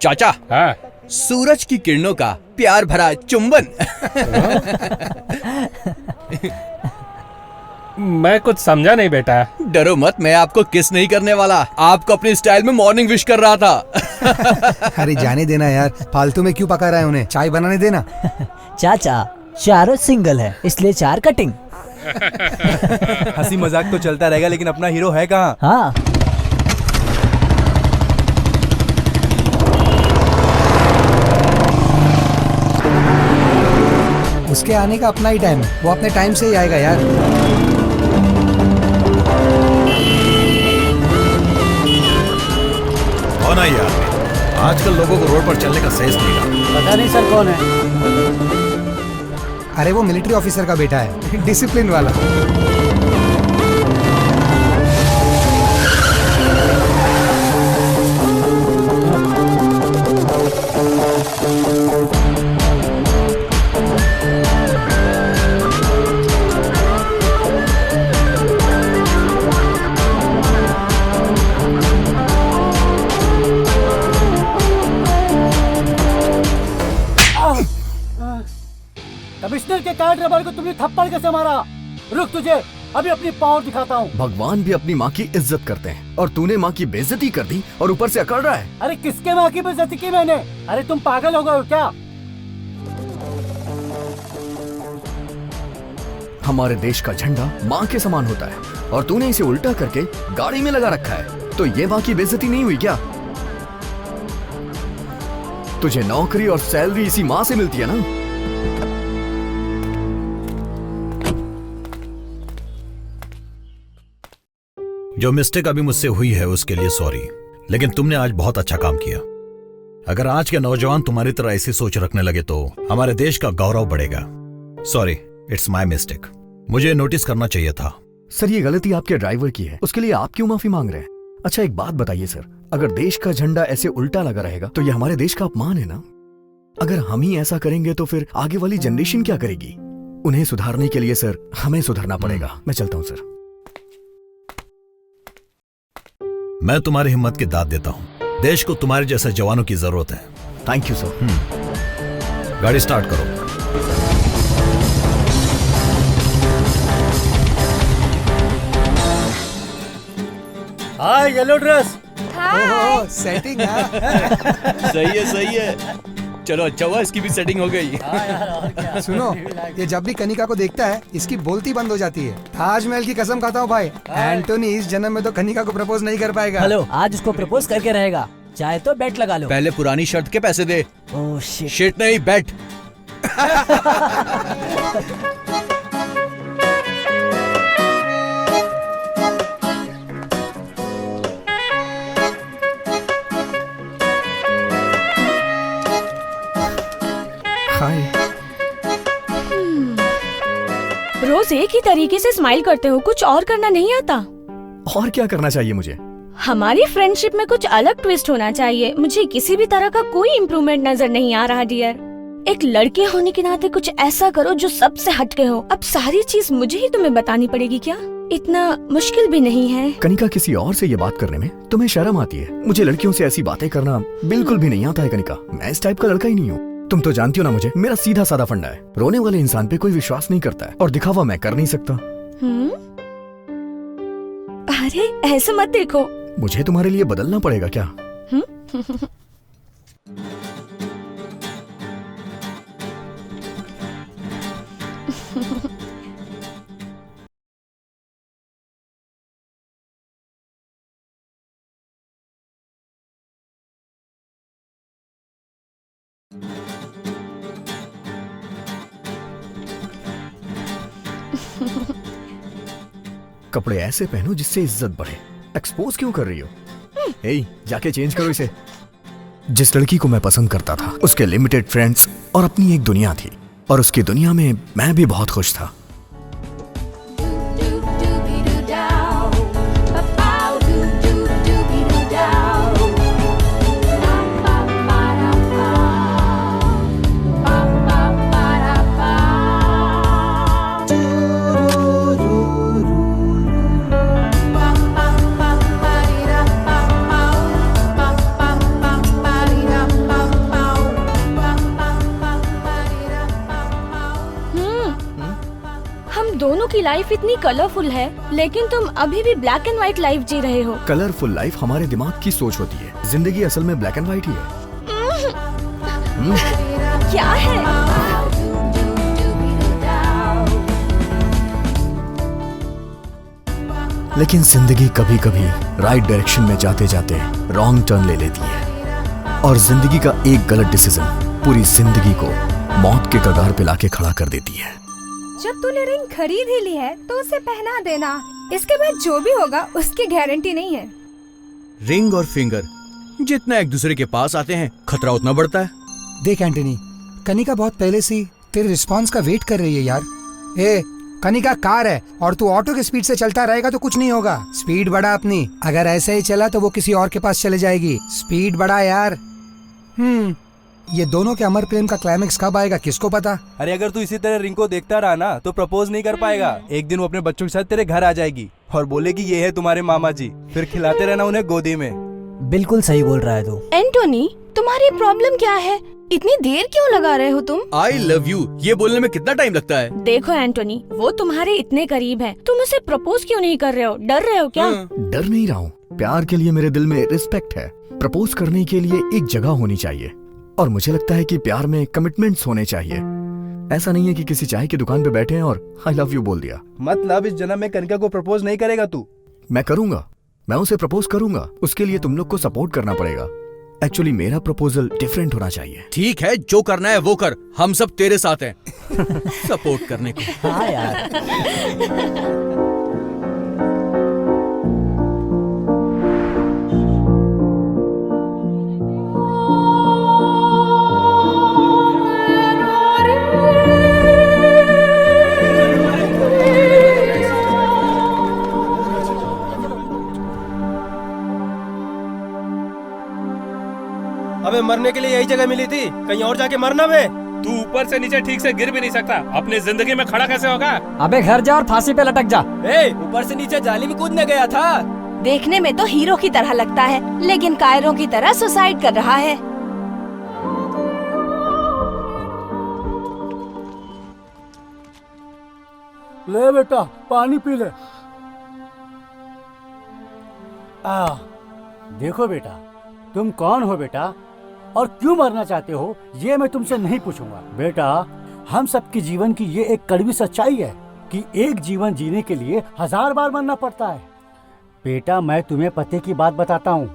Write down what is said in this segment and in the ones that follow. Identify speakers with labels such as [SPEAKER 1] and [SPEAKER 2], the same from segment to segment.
[SPEAKER 1] चाचा,
[SPEAKER 2] हाँ?
[SPEAKER 1] सूरज की किरणों का प्यार भरा चुंबन।
[SPEAKER 2] मैं कुछ समझा नहीं बेटा।
[SPEAKER 1] डरो मत, मैं आपको किस नहीं करने वाला, आपको अपनी स्टाइल में मॉर्निंग विश कर रहा था।
[SPEAKER 3] अरे जाने देना यार, फालतू में क्यों पका रहा है उन्हें, चाय बनाने देना।
[SPEAKER 4] चाचा, चारों सिंगल है इसलिए 4 कटिंग।
[SPEAKER 5] हंसी मजाक तो चलता रहेगा लेकिन अपना हीरो है कहाँ?
[SPEAKER 4] हाँ,
[SPEAKER 3] उसके आने का अपना ही टाइम है, वो अपने टाइम से ही आएगा यार।
[SPEAKER 6] कौन है यार? आजकल लोगों को रोड पर चलने का सेंस नहीं रहा।
[SPEAKER 4] पता नहीं सर कौन है।
[SPEAKER 3] अरे वो मिलिट्री ऑफिसर का बेटा है, डिसिप्लिन वाला।
[SPEAKER 4] कमिश्नर के कार ड्राइवर को तुमने थप्पड़ कैसे मारा? रुक, तुझे अभी अपनी पावर दिखाता हूँ।
[SPEAKER 5] भगवान भी अपनी माँ की इज्जत करते हैं और तूने माँ की बेइज्जती कर दी और ऊपर से अकड़ रहा है।
[SPEAKER 4] अरे किसके माँ की बेइज्जती की मैंने? अरे तुम पागल हो गए हो क्या?
[SPEAKER 5] हमारे देश का झंडा माँ के समान होता है और तूने इसे उल्टा करके गाड़ी में लगा रखा है, तो ये माँ की बेइज्जती नहीं हुई क्या? तुझे नौकरी और सैलरी इसी माँ से मिलती है ना?
[SPEAKER 6] जो मिस्टेक अभी मुझसे हुई है उसके लिए सॉरी, लेकिन तुमने आज बहुत अच्छा काम किया। अगर आज के नौजवान तुम्हारी तरह ऐसी सोच रखने लगे तो हमारे देश का गौरव बढ़ेगा। Sorry, it's my mistake. मुझे नोटिस करना चाहिए था।
[SPEAKER 5] सर, ये गलती आपके ड्राइवर की है, उसके लिए आप क्यों माफी मांग रहे हैं? अच्छा एक बात बताइए सर, अगर देश का झंडा ऐसे उल्टा लगा रहेगा तो ये हमारे देश का अपमान है ना? अगर हम ही ऐसा करेंगे तो फिर आगे वाली जनरेशन क्या करेगी? उन्हें सुधारने के लिए सर हमें सुधरना पड़ेगा। मैं चलता हूँ सर।
[SPEAKER 6] मैं तुम्हारी हिम्मत की दाद देता हूँ। देश को तुम्हारे जैसे जवानों की जरूरत है।
[SPEAKER 5] Thank you sir.
[SPEAKER 6] गाड़ी स्टार्ट करो।
[SPEAKER 4] हाय येलो ड्रेस।
[SPEAKER 3] ओहो, सेटिंग है।
[SPEAKER 1] सही है, सही है। चलो अच्छा हुआ इसकी भी सेटिंग हो गई।
[SPEAKER 3] सुनो, ये जब भी कनिका को देखता है इसकी बोलती बंद हो जाती है। ताजमहल की कसम खाता हूँ भाई, एंटोनी इस जन्म में तो कनिका को प्रपोज नहीं कर पाएगा।
[SPEAKER 4] हेलो, आज उसको प्रपोज करके रहेगा। चाहे तो बेट लगा लो।
[SPEAKER 1] पहले पुरानी शर्ट के पैसे दे।
[SPEAKER 4] Oh shit.
[SPEAKER 1] शिट नहीं, बेट।
[SPEAKER 7] रोज एक ही तरीके से स्माइल करते हो, कुछ और करना नहीं आता?
[SPEAKER 5] और क्या करना चाहिए मुझे?
[SPEAKER 7] हमारी फ्रेंडशिप में कुछ अलग ट्विस्ट होना चाहिए। मुझे किसी भी तरह का कोई इम्प्रूवमेंट नजर नहीं आ रहा डियर। एक लड़के होने के नाते कुछ ऐसा करो जो सबसे हटके हो। अब सारी चीज मुझे ही तुम्हें बतानी पड़ेगी क्या? इतना मुश्किल भी नहीं है।
[SPEAKER 5] कनिका, किसी और से ये बात करने में तुम्हें शर्म आती है? मुझे लड़कियों से ऐसी बातें करना बिल्कुल भी नहीं आता है कनिका। मैं इस टाइप का लड़का ही नहीं हूँ। तुम तो जानती हो ना मुझे, मेरा सीधा साधा फंडा है। रोने वाले इंसान पे कोई विश्वास नहीं करता है और दिखावा मैं कर नहीं सकता।
[SPEAKER 7] अरे ऐसे मत देखो।
[SPEAKER 5] मुझे तुम्हारे लिए बदलना पड़ेगा क्या? कपड़े ऐसे पहनो जिससे इज्जत बढ़े। एक्सपोज क्यों कर रही हो? हे, जाके चेंज करो इसे। जिस लड़की को मैं पसंद करता था उसके लिमिटेड फ्रेंड्स और अपनी एक दुनिया थी, और उसकी दुनिया में मैं भी बहुत खुश था।
[SPEAKER 7] दोनों की लाइफ इतनी कलरफुल है, लेकिन तुम अभी भी ब्लैक एंड व्हाइट लाइफ जी रहे हो।
[SPEAKER 5] कलरफुल लाइफ हमारे दिमाग की सोच होती है, जिंदगी असल में ब्लैक एंड व्हाइट ही है।
[SPEAKER 7] क्या है?
[SPEAKER 5] लेकिन जिंदगी कभी कभी राइट डायरेक्शन में जाते जाते रॉन्ग टर्न ले लेती है, और जिंदगी का एक गलत डिसीजन पूरी जिंदगी को मौत के कगार पे लाके खड़ा कर देती है।
[SPEAKER 8] जब तूने रिंग खरीद ही ली है तो उसे पहना देना। इसके बाद जो भी होगा उसकी गारंटी नहीं है।
[SPEAKER 1] रिंग और फिंगर जितना एक दूसरे के पास आते हैं खतरा उतना बढ़ता है।
[SPEAKER 3] देख एंटनी, कनिका बहुत पहले से तेरे रिस्पांस का वेट कर रही है यार। ए, कनिका कार है और तू ऑटो की स्पीड से चलता रहेगा तो कुछ नहीं होगा। स्पीड बढ़ा अपनी। अगर ऐसे ही चला तो वो किसी और के पास चले जाएगी। स्पीड बढ़ा यार। ये दोनों के अमर प्रेम का क्लाइमेक्स कब आएगा किसको पता।
[SPEAKER 9] अरे अगर तू इसी तरह रिंग को देखता रहा ना तो प्रपोज नहीं कर पाएगा। एक दिन वो अपने बच्चों के साथ तेरे घर आ जाएगी और बोलेगी ये है तुम्हारे मामा जी, फिर खिलाते रहना उन्हें गोदी में।
[SPEAKER 4] बिल्कुल सही बोल रहा है तू।
[SPEAKER 7] एंटोनी, तुम्हारी प्रॉब्लम क्या है? इतनी देर क्यों लगा रहे हो तुम?
[SPEAKER 1] आई लव यू ये बोलने में कितना टाइम लगता है?
[SPEAKER 7] देखो एंटोनी, वो तुम्हारे इतने करीब है, तुम उसे प्रपोज क्यों नहीं कर रहे हो? डर रहे हो क्या?
[SPEAKER 5] डर नहीं रहा हूँ। प्यार के लिए मेरे दिल में रिस्पेक्ट है। प्रपोज करने के लिए एक जगह होनी चाहिए, और मुझे लगता है कि प्यार में कमिटमेंट्स होने चाहिए। ऐसा नहीं है कि किसी चाय की दुकान पे बैठे हैं और आई लव यू बोल दिया।
[SPEAKER 9] मतलब इस जन्म में कनिका को प्रपोज नहीं करेगा तू?
[SPEAKER 5] मैं करूंगा, मैं उसे प्रपोज करूंगा। उसके लिए तुम लोग को सपोर्ट करना पड़ेगा। एक्चुअली मेरा प्रपोजल डिफरेंट होना चाहिए।
[SPEAKER 1] ठीक है, जो करना है वो कर, हम सब तेरे साथ हैं सपोर्ट करने को।
[SPEAKER 4] हाँ यार।
[SPEAKER 9] अबे मरने के लिए यही जगह मिली थी, कहीं और जाके मरना बे।
[SPEAKER 2] तू ऊपर से नीचे ठीक से गिर भी नहीं सकता, अपनी जिंदगी में खड़ा कैसे होगा?
[SPEAKER 4] अबे घर जा और फांसी पे लटक जा।
[SPEAKER 9] ऊपर से नीचे जाली में कूदने गया था।
[SPEAKER 8] देखने में तो हीरो की तरह लगता है, लेकिन कायरों की तरह सुसाइड कर रहा है।
[SPEAKER 4] ले बेटा पानी पी ले। देखो बेटा, तुम कौन हो बेटा और क्यों मरना चाहते हो ये मैं तुमसे नहीं पूछूंगा। बेटा, हम सबके जीवन की ये एक कड़वी सच्चाई है कि एक जीवन जीने के लिए 1000 बार मरना पड़ता है। बेटा, मैं तुम्हें पते की बात बताता हूँ।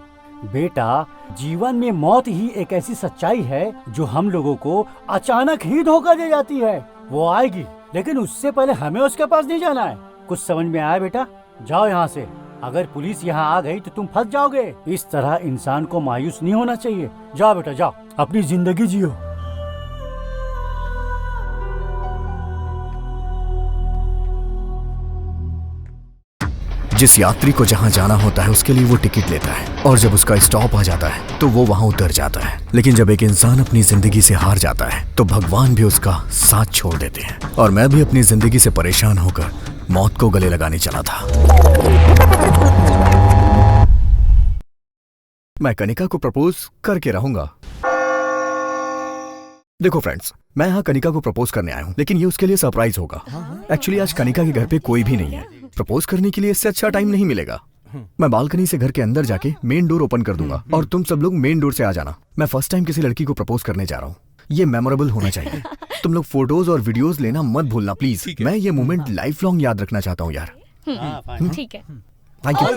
[SPEAKER 4] बेटा, जीवन में मौत ही एक ऐसी सच्चाई है जो हम लोगों को अचानक ही धोखा दे जाती है। वो आएगी, लेकिन उससे पहले हमें उसके पास नहीं जाना है। कुछ समझ में आया बेटा? जाओ यहाँ से। अगर पुलिस यहाँ आ गई तो तुम फंस जाओगे। इस तरह इंसान को मायूस नहीं होना चाहिए। जाओ बेटा जाओ, अपनी जिंदगी जियो।
[SPEAKER 5] जिस यात्री को जहां जाना होता है उसके लिए वो टिकट लेता है, और जब उसका स्टॉप आ जाता है तो वो वहां उतर जाता है। लेकिन जब एक इंसान अपनी जिंदगी से हार जाता है तो भगवान भी उसका साथ छोड़ देते हैं। और मैं भी अपनी जिंदगी से परेशान होकर मौत को गले लगाने चला था। मैं कनिका को प्रपोज करके रहूंगा। देखो फ्रेंड्स, मैं यहाँ कनिका को प्रपोज करने आया हूँ, लेकिन ये उसके लिए सरप्राइज होगा। एक्चुअली आज कनिका के घर पे कोई भी नहीं है। प्रपोज करने के लिए इससे अच्छा टाइम नहीं मिलेगा। मैं बालकनी से घर के अंदर जाके मेन डोर ओपन कर दूंगा और तुम सब लोग मेन डोर से आ जाना। मैं फर्स्ट टाइम किसी लड़की को प्रपोज करने जा रहा हूँ। ये मेमोरेबल होना चाहिए। तुम लोग फोटोज और वीडियोस लेना मत भूलना प्लीज। मैं ये मोमेंट लाइफ लॉन्ग याद रखना चाहता हूँ यार।
[SPEAKER 7] ठीक है।
[SPEAKER 5] थैंक यू,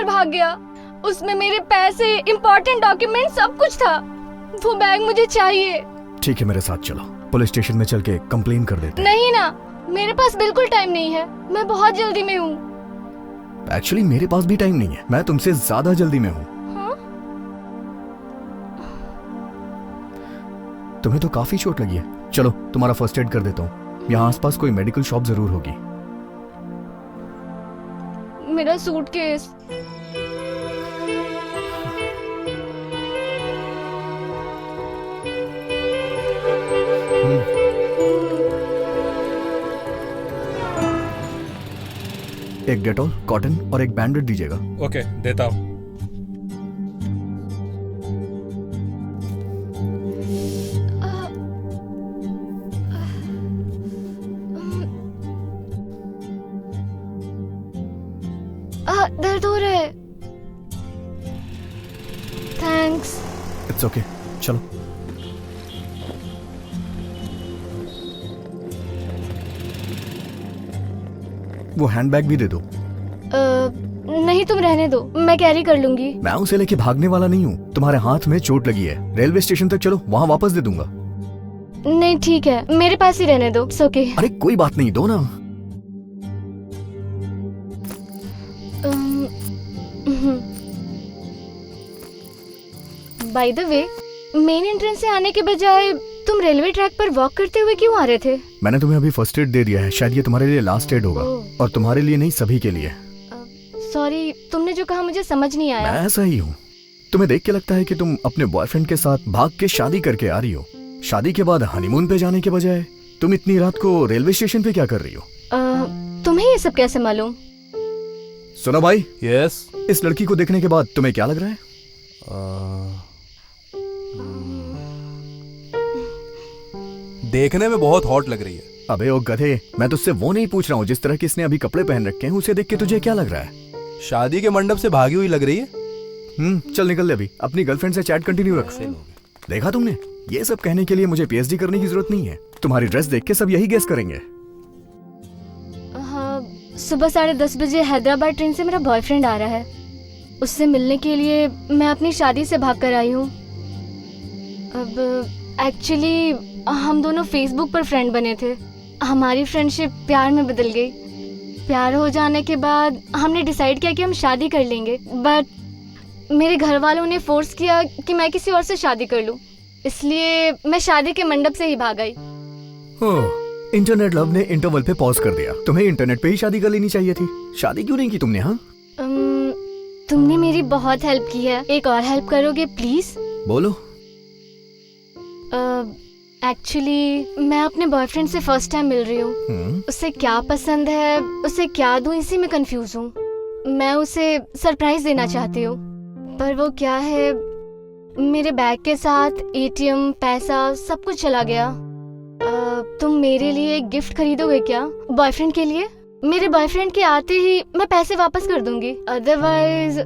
[SPEAKER 10] भाग गया। उसमें मेरे पैसे, इम्पोर्टेंट डॉक्यूमेंट सब कुछ था। वो बैग मुझे चाहिए।
[SPEAKER 5] ठीक है, मेरे साथ चलो, पुलिस स्टेशन में चल के कंप्लेन कर देते हैं।
[SPEAKER 10] नहीं ना, मेरे पास बिल्कुल टाइम नहीं है, मैं बहुत जल्दी में हूँ।
[SPEAKER 5] एक्चुअली मेरे पास भी टाइम नहीं है, मैं तुमसे ज्यादा जल्दी में हूँ। तुम्हें तो काफी चोट लगी है, चलो तुम्हारा फर्स्ट एड कर देता हूँ। यहाँ आसपास कोई मेडिकल शॉप जरूर होगी।
[SPEAKER 10] मेरा सूटकेस।
[SPEAKER 5] एक डेटॉल, कॉटन और एक बैंडेड दीजिएगा।
[SPEAKER 2] ओके, देता हूँ।
[SPEAKER 10] दर्द हो रहा है। थैंक्स।
[SPEAKER 5] इट्स ओके, चलो। वो हैंडबैग भी दे दो।
[SPEAKER 10] नहीं, तुम रहने दो, मैं कैरी कर लूंगी।
[SPEAKER 5] मैं उसे लेके भागने वाला नहीं हूँ। तुम्हारे हाथ में चोट लगी है। रेलवे स्टेशन तक चलो, वहाँ वापस दे दूंगा।
[SPEAKER 10] नहीं ठीक है, मेरे पास ही रहने दो। ओके।
[SPEAKER 5] अरे कोई बात नहीं, दो ना।
[SPEAKER 10] By the way, main entrance से आने के बजाय तुम रेलवे ट्रैक पर वॉक करते हुए क्यों आ रहे थे?
[SPEAKER 5] मैंने तुम्हें अभी फर्स्ट एड दे दिया है, शायद ये तुम्हारे लिए लास्ट एड होगा। और तुम्हारे लिए नहीं, सभी के लिए।
[SPEAKER 10] सॉरी, तुमने जो कहा मुझे समझ नहीं आया।
[SPEAKER 5] मैं ऐसा ही हूँ। तुम्हें देख के लगता है कि तुम अपने बॉयफ्रेंड के साथ भाग के शादी करके आ रही हो। शादी के बाद हनीमून पे जाने के बजाय तुम इतनी रात को रेलवे स्टेशन पे क्या कर रही हो?
[SPEAKER 10] तुम्हें ये सब कैसे मालूम?
[SPEAKER 5] सुनो भाई।
[SPEAKER 9] यस।
[SPEAKER 5] इस लड़की को देखने के बाद तुम्हें क्या लग रहा है?
[SPEAKER 9] देखने में बहुत हॉट लग रही है।
[SPEAKER 5] अबे ओ गधे, मैं तुझसे वो नहीं पूछ रहा हूँ जिस तरह की इसने अभी कपड़े पहन रखे हैं, उसे देख के तुझे क्या लग रहा है?
[SPEAKER 9] शादी के मंडप से भागी हुई लग रही है।
[SPEAKER 5] चल निकल ले अभी, अपनी गर्लफ्रेंड से चैट कंटिन्यू रख। देखा तुमने, ये सब कहने के लिए मुझे पीएचडी करने की जरूरत नहीं है। तुम्हारी ड्रेस देख के सब यही गेस करेंगे।
[SPEAKER 10] सुबह 10:30 बजे हैदराबाद ट्रेन से मेरा बॉयफ्रेंड आ रहा है। उससे मिलने के लिए मैं अपनी शादी से भाग कर आई हूँ। अब एक्चुअली हम दोनों फेसबुक पर फ्रेंड बने थे। हमारी फ्रेंडशिप प्यार में बदल गई। प्यार हो जाने के बाद हमने डिसाइड किया कि हम शादी कर लेंगे, बट मेरे घर वालों ने फोर्स किया कि मैं किसी और से शादी कर लूं। इसलिए मैं शादी के मंडप से ही भाग आई।
[SPEAKER 5] इंटरनेट लव ने इंटरवल पे पॉज कर दिया। तुम्हें इंटरनेट पे ही शादी कर लेनी चाहिए थी। शादी क्यों नहीं की तुमने? हाँ,
[SPEAKER 10] तुमने मेरी बहुत हेल्प की है। एक और हेल्प करोगे प्लीज?
[SPEAKER 5] बोलो।
[SPEAKER 10] एक्चुअली मैं अपने बॉयफ्रेंड से फर्स्ट टाइम मिल रही हूँ। उसे क्या पसंद है, उसे क्या दूँ, इसी में कंफ्यूज हूँ। मैं उसे सरप्राइज देना चाहती हूँ, पर वो क्या है, मेरे बैग के साथ एटीएम, पैसा सब कुछ चला गया। तुम मेरे लिए एक गिफ्ट खरीदोगे क्या बॉयफ्रेंड के लिए? मेरे बॉयफ्रेंड के आते ही मैं पैसे वापस कर दूंगी। अदरवाइज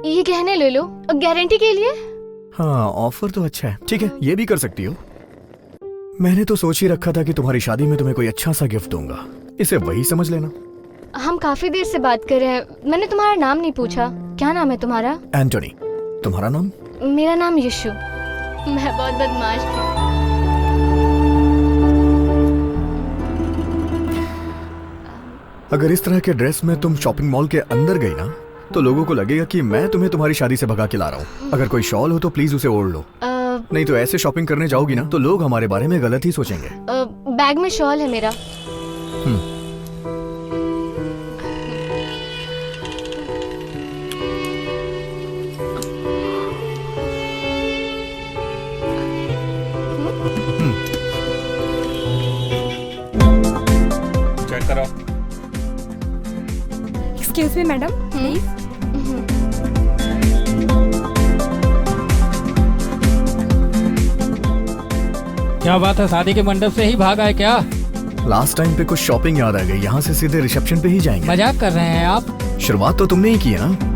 [SPEAKER 10] ये गहने ले लो गारंटी के लिए।
[SPEAKER 5] हाँ, ऑफर तो अच्छा है। ठीक है, ये भी कर सकती हो। मैंने तो सोच ही रखा था कि तुम्हारी शादी में तुम्हें कोई अच्छा सा गिफ्ट दूंगा। इसे वही समझ लेना।
[SPEAKER 10] हम काफी देर से बात कर रहे हैं। मैंने तुम्हारा नाम नहीं पूछा। क्या नाम है तुम्हारा?
[SPEAKER 5] एंटोनी। तुम्हारा नाम?
[SPEAKER 10] मेरा नाम यशु। मैं बहुत बदमाश थी।
[SPEAKER 5] अगर इस तरह के ड्रेस में तुम शॉपिंग मॉल के अंदर गई ना, तो लोगों को लगेगा कि मैं तुम्हें तुम्हारी शादी से भगा के ला रहा हूँ। अगर कोई शॉल हो तो प्लीज उसे ओढ़ लो। नहीं तो ऐसे शॉपिंग करने जाओगी ना तो लोग हमारे बारे में गलत ही सोचेंगे।
[SPEAKER 10] बैग में शॉल है मेरा।
[SPEAKER 2] चेक करो।
[SPEAKER 8] Excuse me madam, please.
[SPEAKER 11] क्या बात है, शादी के मंडप से ही भागा है क्या?
[SPEAKER 5] लास्ट टाइम पे कुछ शॉपिंग याद आ गई। यहाँ से सीधे रिसेप्शन पे ही जाएंगे।
[SPEAKER 11] मजाक कर रहे हैं आप?
[SPEAKER 5] शुरुआत तो तुमने ही की है ना।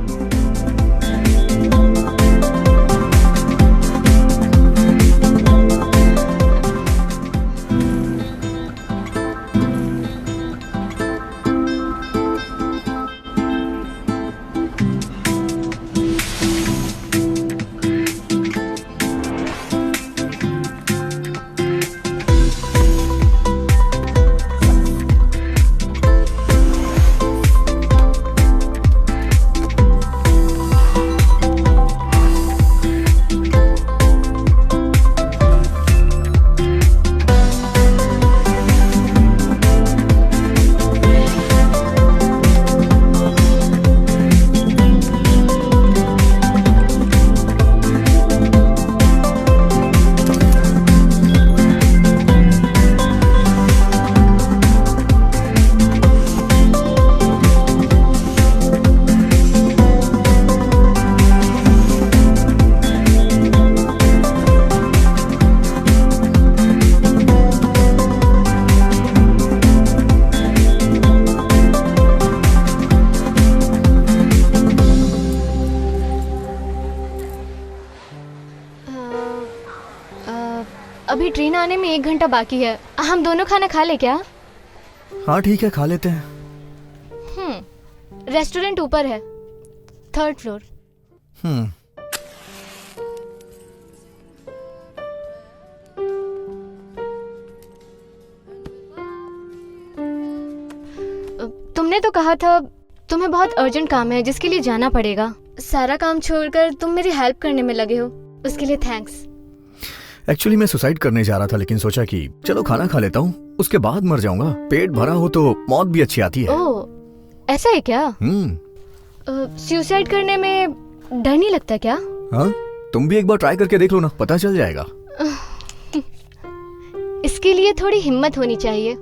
[SPEAKER 10] अभी ट्रेन आने में 1 घंटा बाकी है। हम दोनों खाना खा ले क्या?
[SPEAKER 5] हाँ ठीक है, खा लेते हैं।
[SPEAKER 10] रेस्टोरेंट ऊपर है, 3rd फ्लोर। तुमने तो कहा था तुम्हें बहुत अर्जेंट काम है जिसके लिए जाना पड़ेगा। सारा काम छोड़कर तुम मेरी हेल्प करने में लगे हो, उसके लिए थैंक्स।
[SPEAKER 5] एक्चुअली मैं सुसाइड करने जा रहा था, लेकिन सोचा कि चलो खाना खा लेता हूँ, उसके बाद मर जाऊंगा। पेट भरा हो तो मौत भी अच्छी आती है।
[SPEAKER 10] ओह, ऐसा है क्या? सुसाइड करने में डर नहीं लगता क्या?
[SPEAKER 5] हाँ, तुम भी एक बार ट्राई करके देख लो ना, पता चल जाएगा।
[SPEAKER 10] इसके लिए थोड़ी हिम्मत होनी चाहिए,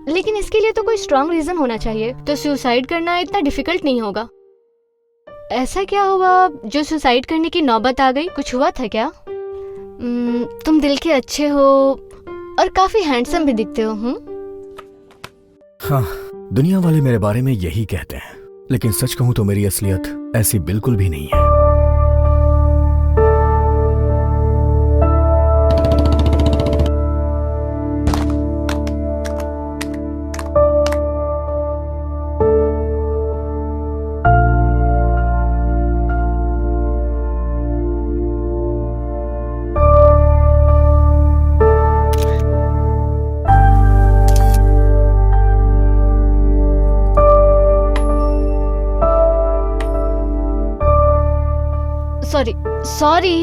[SPEAKER 10] लेकिन इसके लिए तो कोई स्ट्रॉन्ग रीजन होना चाहिए। तो सुसाइड करना इतना डिफिकल्ट नहीं होगा। ऐसा क्या हुआ जो सुसाइड करने की नौबत आ गई? कुछ हुआ था क्या? तुम दिल के अच्छे हो और काफी हैंडसम भी दिखते हो।
[SPEAKER 5] हाँ, दुनिया वाले मेरे बारे में यही कहते हैं, लेकिन सच कहूं तो मेरी असलियत ऐसी बिल्कुल भी नहीं है।
[SPEAKER 10] सॉरी।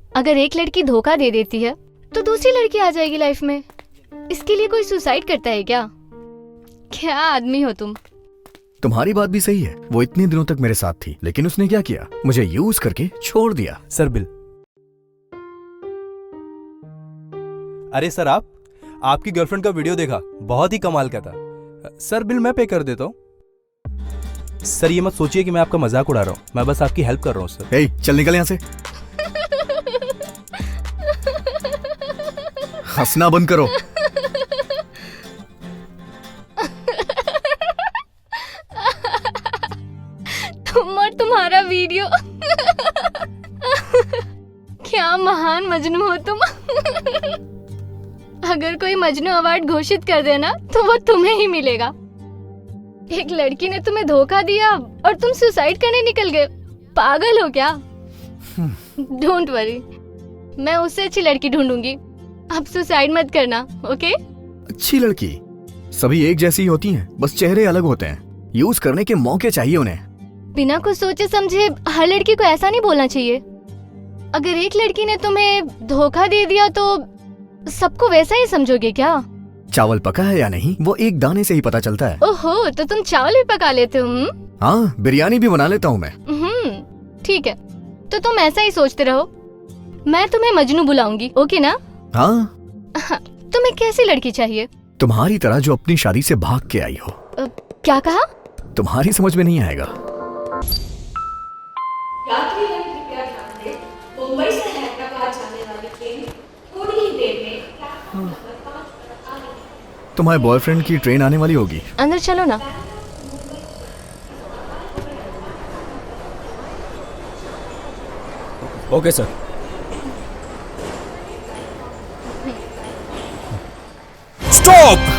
[SPEAKER 10] अगर एक लड़की धोखा दे देती है तो दूसरी लड़की आ जाएगी लाइफ में। इसके लिए कोई सुसाइड करता है क्या? क्या आदमी हो तुम।
[SPEAKER 5] तुम्हारी बात भी सही है। वो इतने दिनों तक मेरे साथ थी, लेकिन उसने क्या किया? मुझे यूज करके छोड़ दिया।
[SPEAKER 9] Sir bill. अरे सर, आपकी गर्लफ्रेंड का वीडियो देखा, बहुत ही कमाल का था। सर बिल मैं पे कर देता हूँ। सर ये मत सोचिए कि मैं आपका मजाक उड़ा रहा हूँ, मैं बस आपकी हेल्प कर रहा हूँ सर।
[SPEAKER 5] हे, चल निकल यहाँ से। हंसना बंद करो।
[SPEAKER 10] तुम और तुम्हारा वीडियो। क्या महान मजनू हो तुम। अगर कोई मजनू अवार्ड घोषित कर देना तो वो तुम्हें ही मिलेगा। एक लड़की ने तुम्हें धोखा दिया और तुम सुसाइड करने निकल गए। पागल हो क्या? डोंट वरी, मैं उससे अच्छी लड़की ढूंढूंगी। अब सुसाइड मत करना, ओके?
[SPEAKER 5] अच्छी लड़की सभी एक जैसी ही होती हैं, बस चेहरे अलग होते हैं। यूज करने के मौके चाहिए उन्हें।
[SPEAKER 10] बिना कुछ सोचे समझे हर लड़की को ऐसा नहीं बोलना चाहिए। अगर एक लड़की ने तुम्हें धोखा दे दिया तो सबको वैसा ही समझोगे क्या?
[SPEAKER 5] चावल पका है या नहीं वो एक दाने से ही पता चलता है।
[SPEAKER 10] ओहो, तो तुम चावल भी पका लेते हो?
[SPEAKER 5] हाँ, बिरयानी भी बना लेता हूँ मैं।
[SPEAKER 10] ठीक है, तो तुम ऐसा ही सोचते रहो। मैं तुम्हें मजनू बुलाऊंगी, ओके ना?
[SPEAKER 5] हाँ।
[SPEAKER 10] तुम्हें कैसी लड़की चाहिए?
[SPEAKER 5] तुम्हारी तरह जो अपनी शादी से भाग के आई हो।
[SPEAKER 10] क्या कहा?
[SPEAKER 5] तुम्हारी समझ में नहीं आएगा।
[SPEAKER 7] मुंबई से हैदराबाद जाने वाली ट्रेन थोड़ी ही देर में प्लेटफॉर्म नंबर 5 पर आ रही है।
[SPEAKER 5] तुम्हारे बॉयफ्रेंड की ट्रेन आने वाली होगी।
[SPEAKER 10] अंदर चलो ना।
[SPEAKER 1] Okay sir. स्टॉप!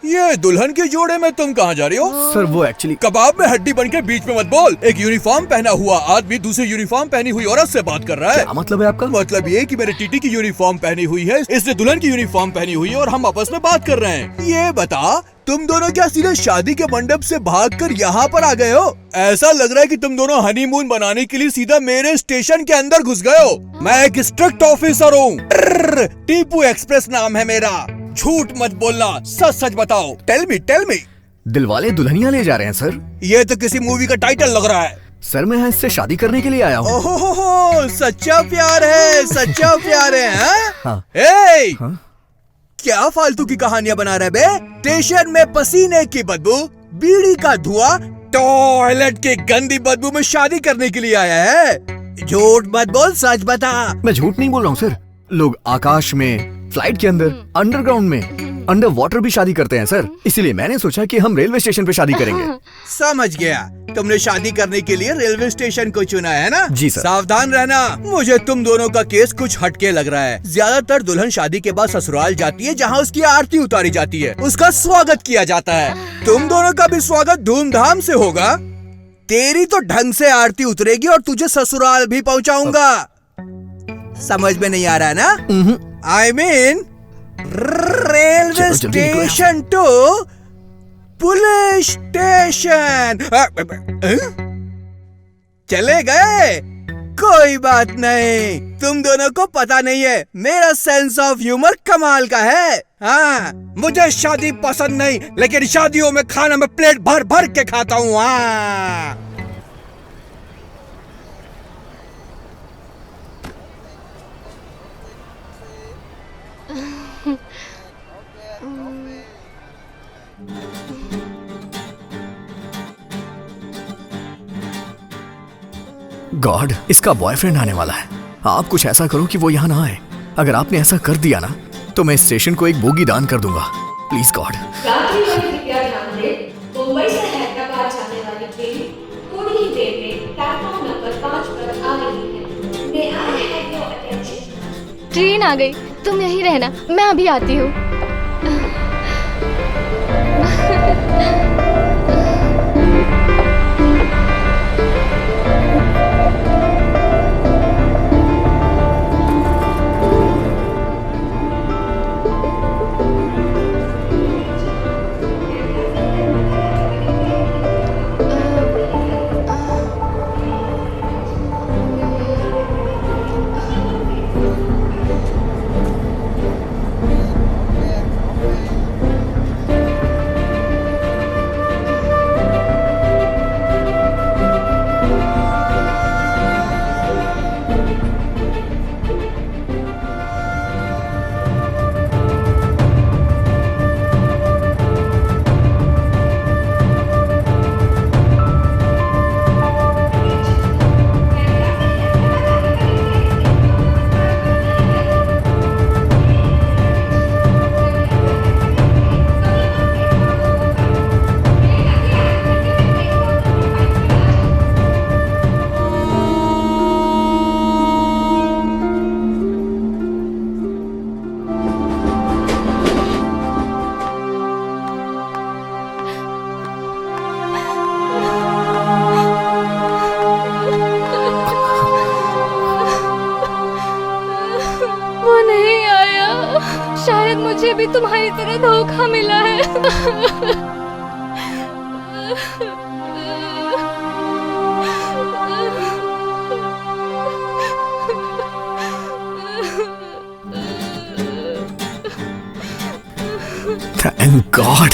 [SPEAKER 1] ये दुल्हन के जोड़े में तुम कहाँ जा रही हो?
[SPEAKER 5] सर वो एक्चुअली
[SPEAKER 1] कबाब में हड्डी बनके बीच में मत बोल। एक यूनिफॉर्म पहना हुआ आदमी दूसरी यूनिफॉर्म पहनी हुई औरत से बात कर रहा है।
[SPEAKER 5] क्या मतलब है आपका?
[SPEAKER 1] मतलब ये कि मेरे टीटी की यूनिफॉर्म पहनी हुई है, इसने दुल्हन की यूनिफॉर्म पहनी हुई है और हम आपस में बात कर रहे हैं। ये बता, तुम दोनों क्या सीधे शादी के मंडप से भागकर यहाँ पर आ गए हो? ऐसा लग रहा है कि तुम दोनों हनीमून बनाने के लिए सीधा मेरे स्टेशन के अंदर घुस गए हो। मैं एक स्ट्रिक्ट ऑफिसर हूँ। टीपू एक्सप्रेस नाम है मेरा। झूठ मत बोलना, सच सच बताओ। टेल मी
[SPEAKER 5] दिलवाले दुल्हनिया ले जा रहे हैं सर।
[SPEAKER 1] ये तो किसी मूवी का टाइटल लग रहा है।
[SPEAKER 5] सर मैं इससे शादी करने के लिए आया हूँ।
[SPEAKER 1] ओहो, सच्चा प्यार है, सच्चा प्यार है।
[SPEAKER 5] हाँ।
[SPEAKER 1] ए,
[SPEAKER 5] हाँ?
[SPEAKER 1] क्या फालतू की कहानियां बना रहे बे? स्टेशन में पसीने की बदबू, बीड़ी का धुआं, टॉयलेट की गंदी बदबू में शादी करने के लिए आया है? झूठ मत बोल, सच बता।
[SPEAKER 5] मैं झूठ नहीं बोल रहा हूँ सर। लोग आकाश में, फ्लाइट के अंदर, अंडरग्राउंड में, अंडर वाटर भी शादी करते हैं सर। इसीलिए मैंने सोचा कि हम रेलवे स्टेशन पे शादी करेंगे।
[SPEAKER 1] समझ गया, तुमने शादी करने के लिए रेलवे स्टेशन को चुना है ना?
[SPEAKER 5] जी सर।
[SPEAKER 1] सावधान रहना, मुझे तुम दोनों का केस कुछ हटके लग रहा है। ज्यादातर दुल्हन शादी के बाद ससुराल जाती है जहाँ उसकी आरती उतारी जाती है, उसका स्वागत किया जाता है। तुम दोनों का भी स्वागत धूमधाम से होगा। तेरी तो ढंग से आरती उतरेगी और तुझे ससुराल भी पहुँचाऊंगा। समझ में नहीं आ रहा है ना? I mean, railway station to police station. चले गए? कोई बात नहीं, तुम दोनों को पता नहीं है, मेरा सेंस ऑफ ह्यूमर कमाल का है। हाँ, मुझे शादी पसंद नहीं, लेकिन शादियों में खाना में प्लेट भर भर के खाता हूँ। हाँ,
[SPEAKER 5] गॉड, इसका बॉयफ्रेंड आने वाला है। आप कुछ ऐसा करो कि वो यहाँ ना आए। अगर आपने ऐसा कर दिया ना तो मैं स्टेशन को एक बोगी दान कर दूंगा। Please God.
[SPEAKER 7] मुंबई से हैदराबाद जाने वाली ट्रेन थोड़ी ही देर में प्लेटफॉर्म नंबर 5 पर आ रही है। May I have your attention?
[SPEAKER 10] Train आ गई, तुम यहीं रहना, मैं अभी आती हूँ। शायद मुझे भी तुम्हारी तरह धोखा मिला है।
[SPEAKER 5] Thank God.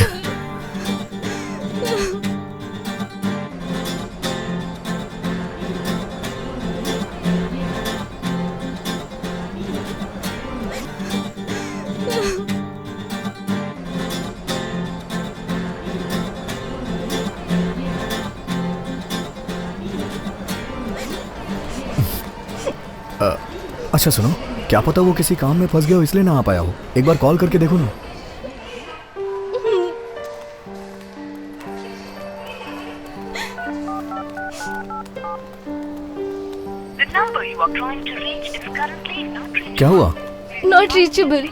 [SPEAKER 5] अच्छा सुनो, क्या पता वो किसी काम में फंस गया हो इसलिए ना आ पाया हो। एक बार कॉल करके देखो ना। क्या हुआ?
[SPEAKER 10] Not reachable.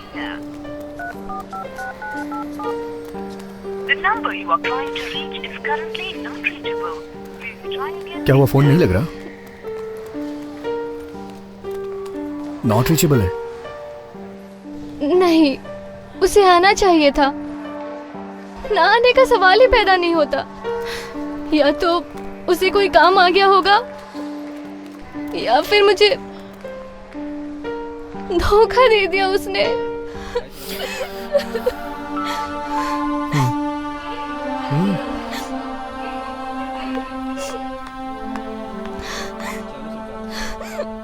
[SPEAKER 5] क्या हुआ, फोन नहीं लग रहा? नॉट रीचेबल है?
[SPEAKER 10] नहीं, उसे आना चाहिए था। ना आने का सवाल ही पैदा नहीं होता। या तो उसे कोई काम आ गया होगा या फिर मुझे धोखा दे दिया उसने।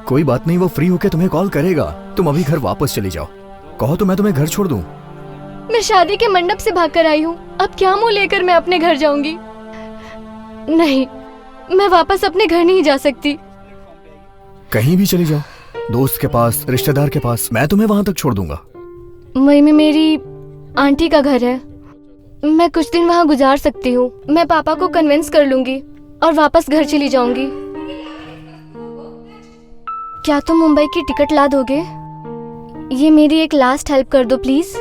[SPEAKER 5] कोई बात नहीं, वो फ्री होके तुम्हें कॉल करेगा। तुम अभी घर वापस चली जाओ। कहो तो मैं तुम्हें घर छोड़ दूं।
[SPEAKER 10] मैं शादी के मंडप से भागकर आई हूँ। अब क्या मुंह लेकर मैं अपने घर जाऊंगी? नहीं, मैं वापस अपने घर नहीं जा सकती।
[SPEAKER 5] कहीं भी चली जाओ, दोस्त के पास, रिश्तेदार के पास, मैं तुम्हें वहां तक छोड़ दूंगा।
[SPEAKER 10] मई में मेरी आंटी का घर है, मैं कुछ दिन वहाँ गुजार सकती हूँ। मैं पापा को कन्विंस कर लूंगी और वापस घर चली जाऊंगी। क्या तुम मुंबई की टिकट ला दोगे? ये मेरी एक लास्ट हेल्प कर दो प्लीज।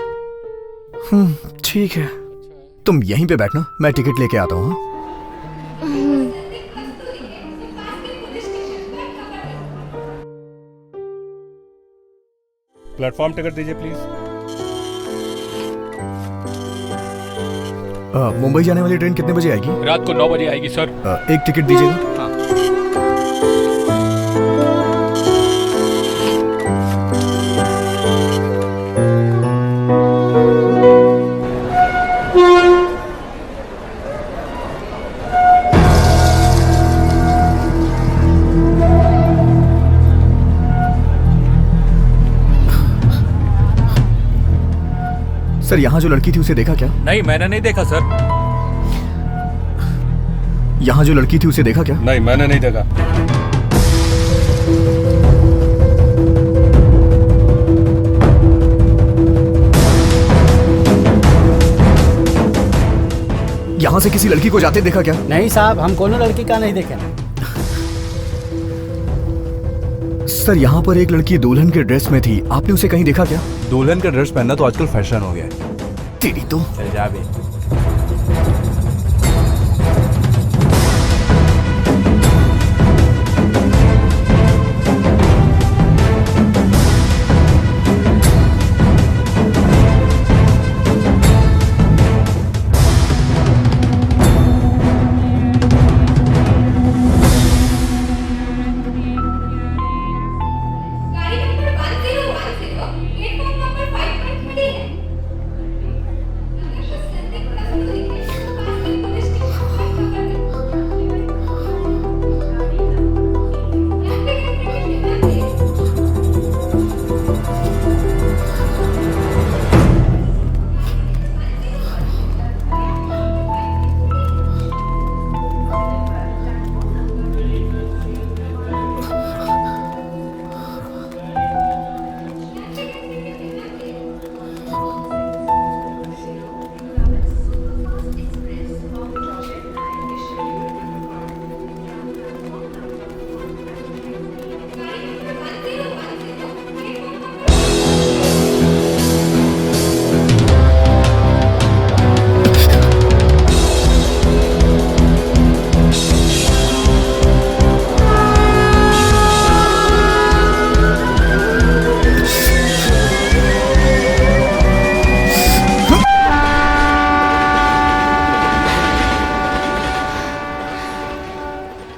[SPEAKER 5] ठीक है, तुम यहीं पे बैठना, मैं टिकट लेके आता हूँ।
[SPEAKER 2] प्लेटफॉर्म टिकट दीजिए प्लीज।
[SPEAKER 5] मुंबई जाने वाली ट्रेन कितने बजे आएगी?
[SPEAKER 2] रात को 9 बजे आएगी सर।
[SPEAKER 5] एक टिकट दीजिएगा। सर, यहाँ जो लड़की थी उसे देखा क्या?
[SPEAKER 2] नहीं, मैंने नहीं देखा सर।
[SPEAKER 5] यहाँ जो लड़की थी उसे देखा क्या?
[SPEAKER 2] नहीं, मैंने नहीं देखा।
[SPEAKER 5] यहाँ से किसी लड़की को जाते देखा क्या?
[SPEAKER 4] नहीं साहब, हम कोनो लड़की का नहीं देखे।
[SPEAKER 5] सर, यहाँ पर एक लड़की दुल्हन के ड्रेस में थी, आपने उसे कहीं देखा क्या?
[SPEAKER 9] दुल्हन का ड्रेस पहनना तो आजकल फैशन हो गया है।
[SPEAKER 5] तेरी तो
[SPEAKER 9] चल जा बे।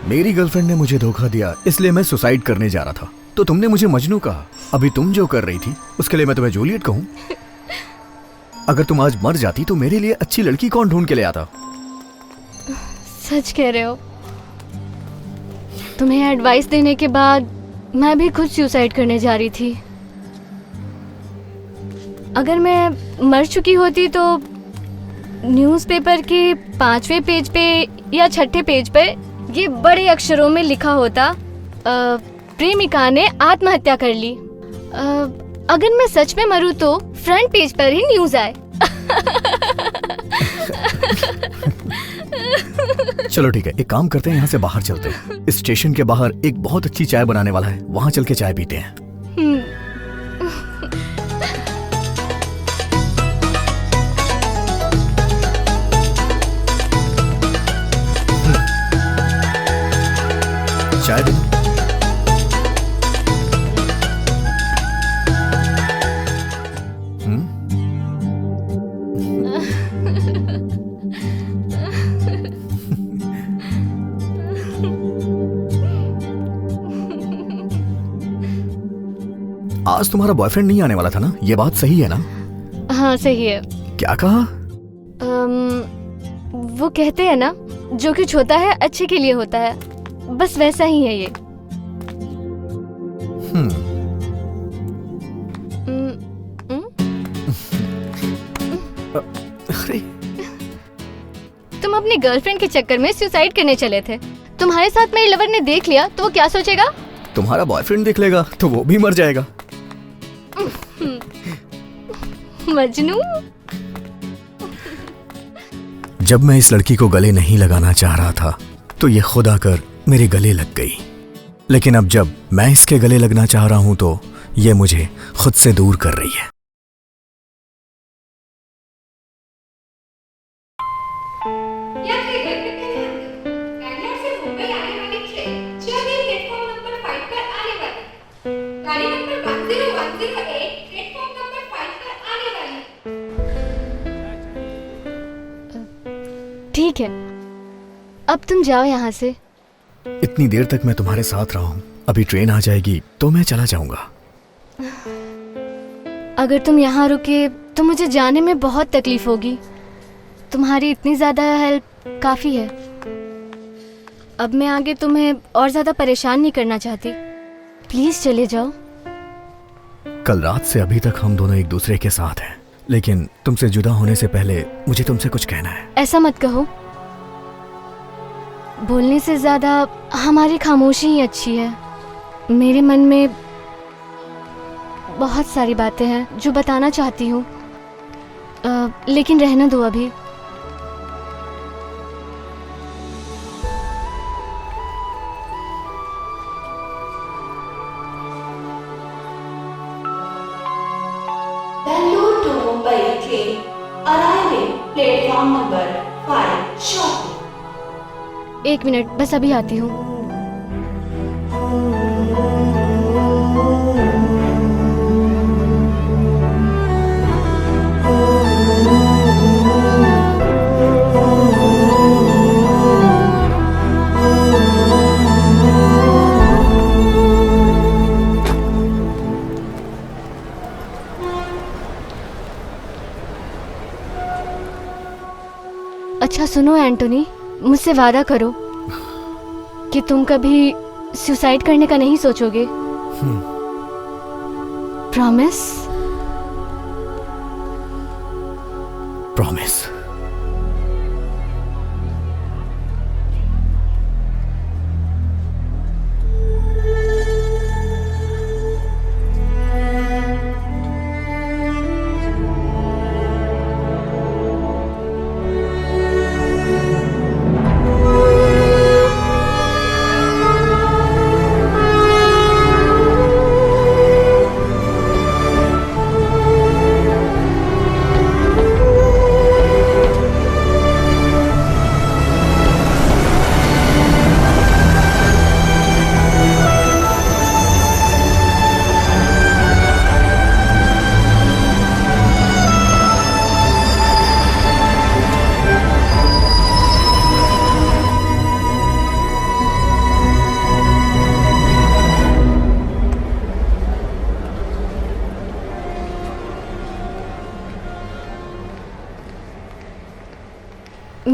[SPEAKER 5] मेरी गर्लफ्रेंड ने मुझे धोखा दिया, इसलिए मैं सुसाइड करने जा रहा था, तो तुमने मुझे मजनू कहा। अभी तुम जो कर रही थी उसके लिए मैं तुम्हें जूलियट कहूँ? अगर तुम आज मर जाती तो मेरे लिए अच्छी लड़की कौन ढूंढ के ले आता?
[SPEAKER 10] सच कह रहे हो। तुम्हें एडवाइस देने के बाद मैं भी खुद सुसाइड करने जा रही थी। अगर मैं मर चुकी होती तो न्यूज़पेपर के 5वें पेज पे या 6ठे पेज पे ये बड़े अक्षरों में लिखा होता, प्रेमिका ने आत्महत्या कर ली। अगर मैं सच में मरूं तो फ्रंट पेज पर ही न्यूज़ आए।
[SPEAKER 5] चलो ठीक है, एक काम करते हैं, यहाँ से बाहर चलते हैं। इस स्टेशन के बाहर एक बहुत अच्छी चाय बनाने वाला है, वहाँ चल के चाय पीते हैं। चाय दे। आज तुम्हारा बॉयफ्रेंड नहीं आने वाला था ना, ये बात सही है ना?
[SPEAKER 10] हाँ सही है।
[SPEAKER 5] क्या कहा?
[SPEAKER 10] वो कहते हैं ना, जो कुछ होता है अच्छे के लिए होता है, बस वैसा ही है ये।
[SPEAKER 5] अरे
[SPEAKER 10] तुम अपनी गर्लफ्रेंड के चक्कर में सुसाइड करने चले थे। तुम्हारे साथ मेरे लवर ने देख लिया तो वो क्या सोचेगा?
[SPEAKER 5] तुम्हारा बॉयफ्रेंड देख लेगा तो वो भी मर जाएगा।
[SPEAKER 10] मजनू।
[SPEAKER 5] जब मैं इस लड़की को गले नहीं लगाना चाह रहा था तो ये खुद आकर मेरे गले लग गई, लेकिन अब जब मैं इसके गले लगना चाह रहा हूं तो ये मुझे खुद से दूर कर रही है।
[SPEAKER 10] ठीक है, अब तुम जाओ यहाँ से।
[SPEAKER 5] इतनी देर तक मैं तुम्हारे साथ रहा हूँ, अभी ट्रेन आ जाएगी तो मैं चला जाऊंगा।
[SPEAKER 10] अगर तुम यहाँ रुके तो मुझे जाने में बहुत तकलीफ होगी। तुम्हारी इतनी ज्यादा हेल्प काफी है। अब मैं आगे तुम्हें और ज्यादा परेशान नहीं करना चाहती। प्लीज चले जाओ।
[SPEAKER 5] कल रात से अभी तक हम दोनों एक दूसरे के साथ हैं, लेकिन तुमसे जुदा होने से पहले मुझे तुमसे कुछ कहना है।
[SPEAKER 10] ऐसा मत कहो। बोलने से ज्यादा हमारी खामोशी ही अच्छी है। मेरे मन में बहुत सारी बातें हैं जो बताना चाहती हूँ, लेकिन रहने दो अभी।
[SPEAKER 12] Bangalore to Mumbai train arriving platform number 5 shortly.
[SPEAKER 10] 1 minute, बस अभी आती हूँ। अच्छा सुनो एंटोनी, मुझसे वादा करो कि तुम कभी सुसाइड करने का नहीं सोचोगे। प्रॉमिस?
[SPEAKER 5] प्रॉमिस।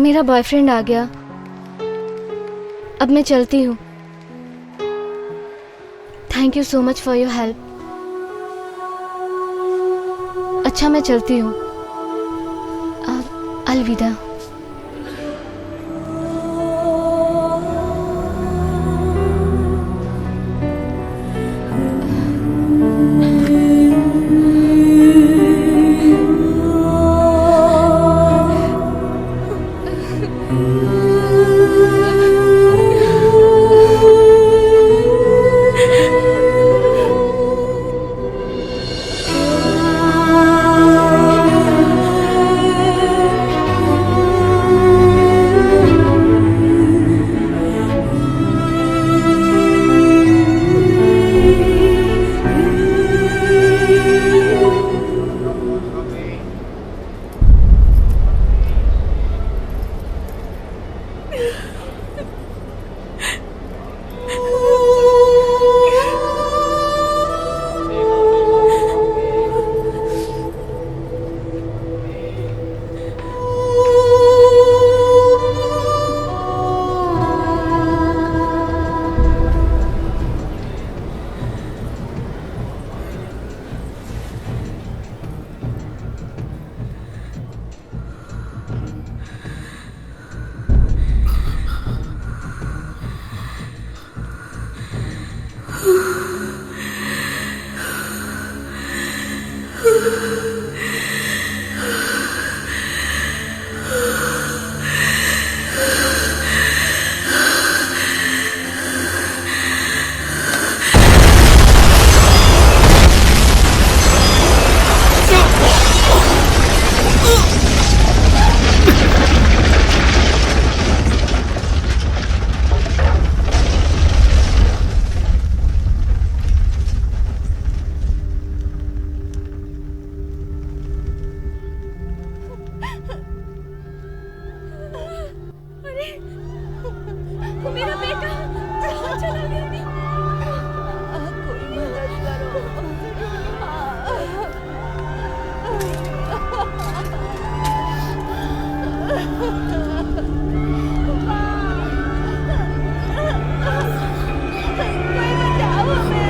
[SPEAKER 10] मेरा बॉयफ्रेंड आ गया। अब मैं चलती हूँ। Thank you so much for your help. अच्छा, मैं चलती हूँ। अलविदा।
[SPEAKER 7] मेरा बेटा कहाँ चला गया? कोई मदद कोई बचाओ हमें।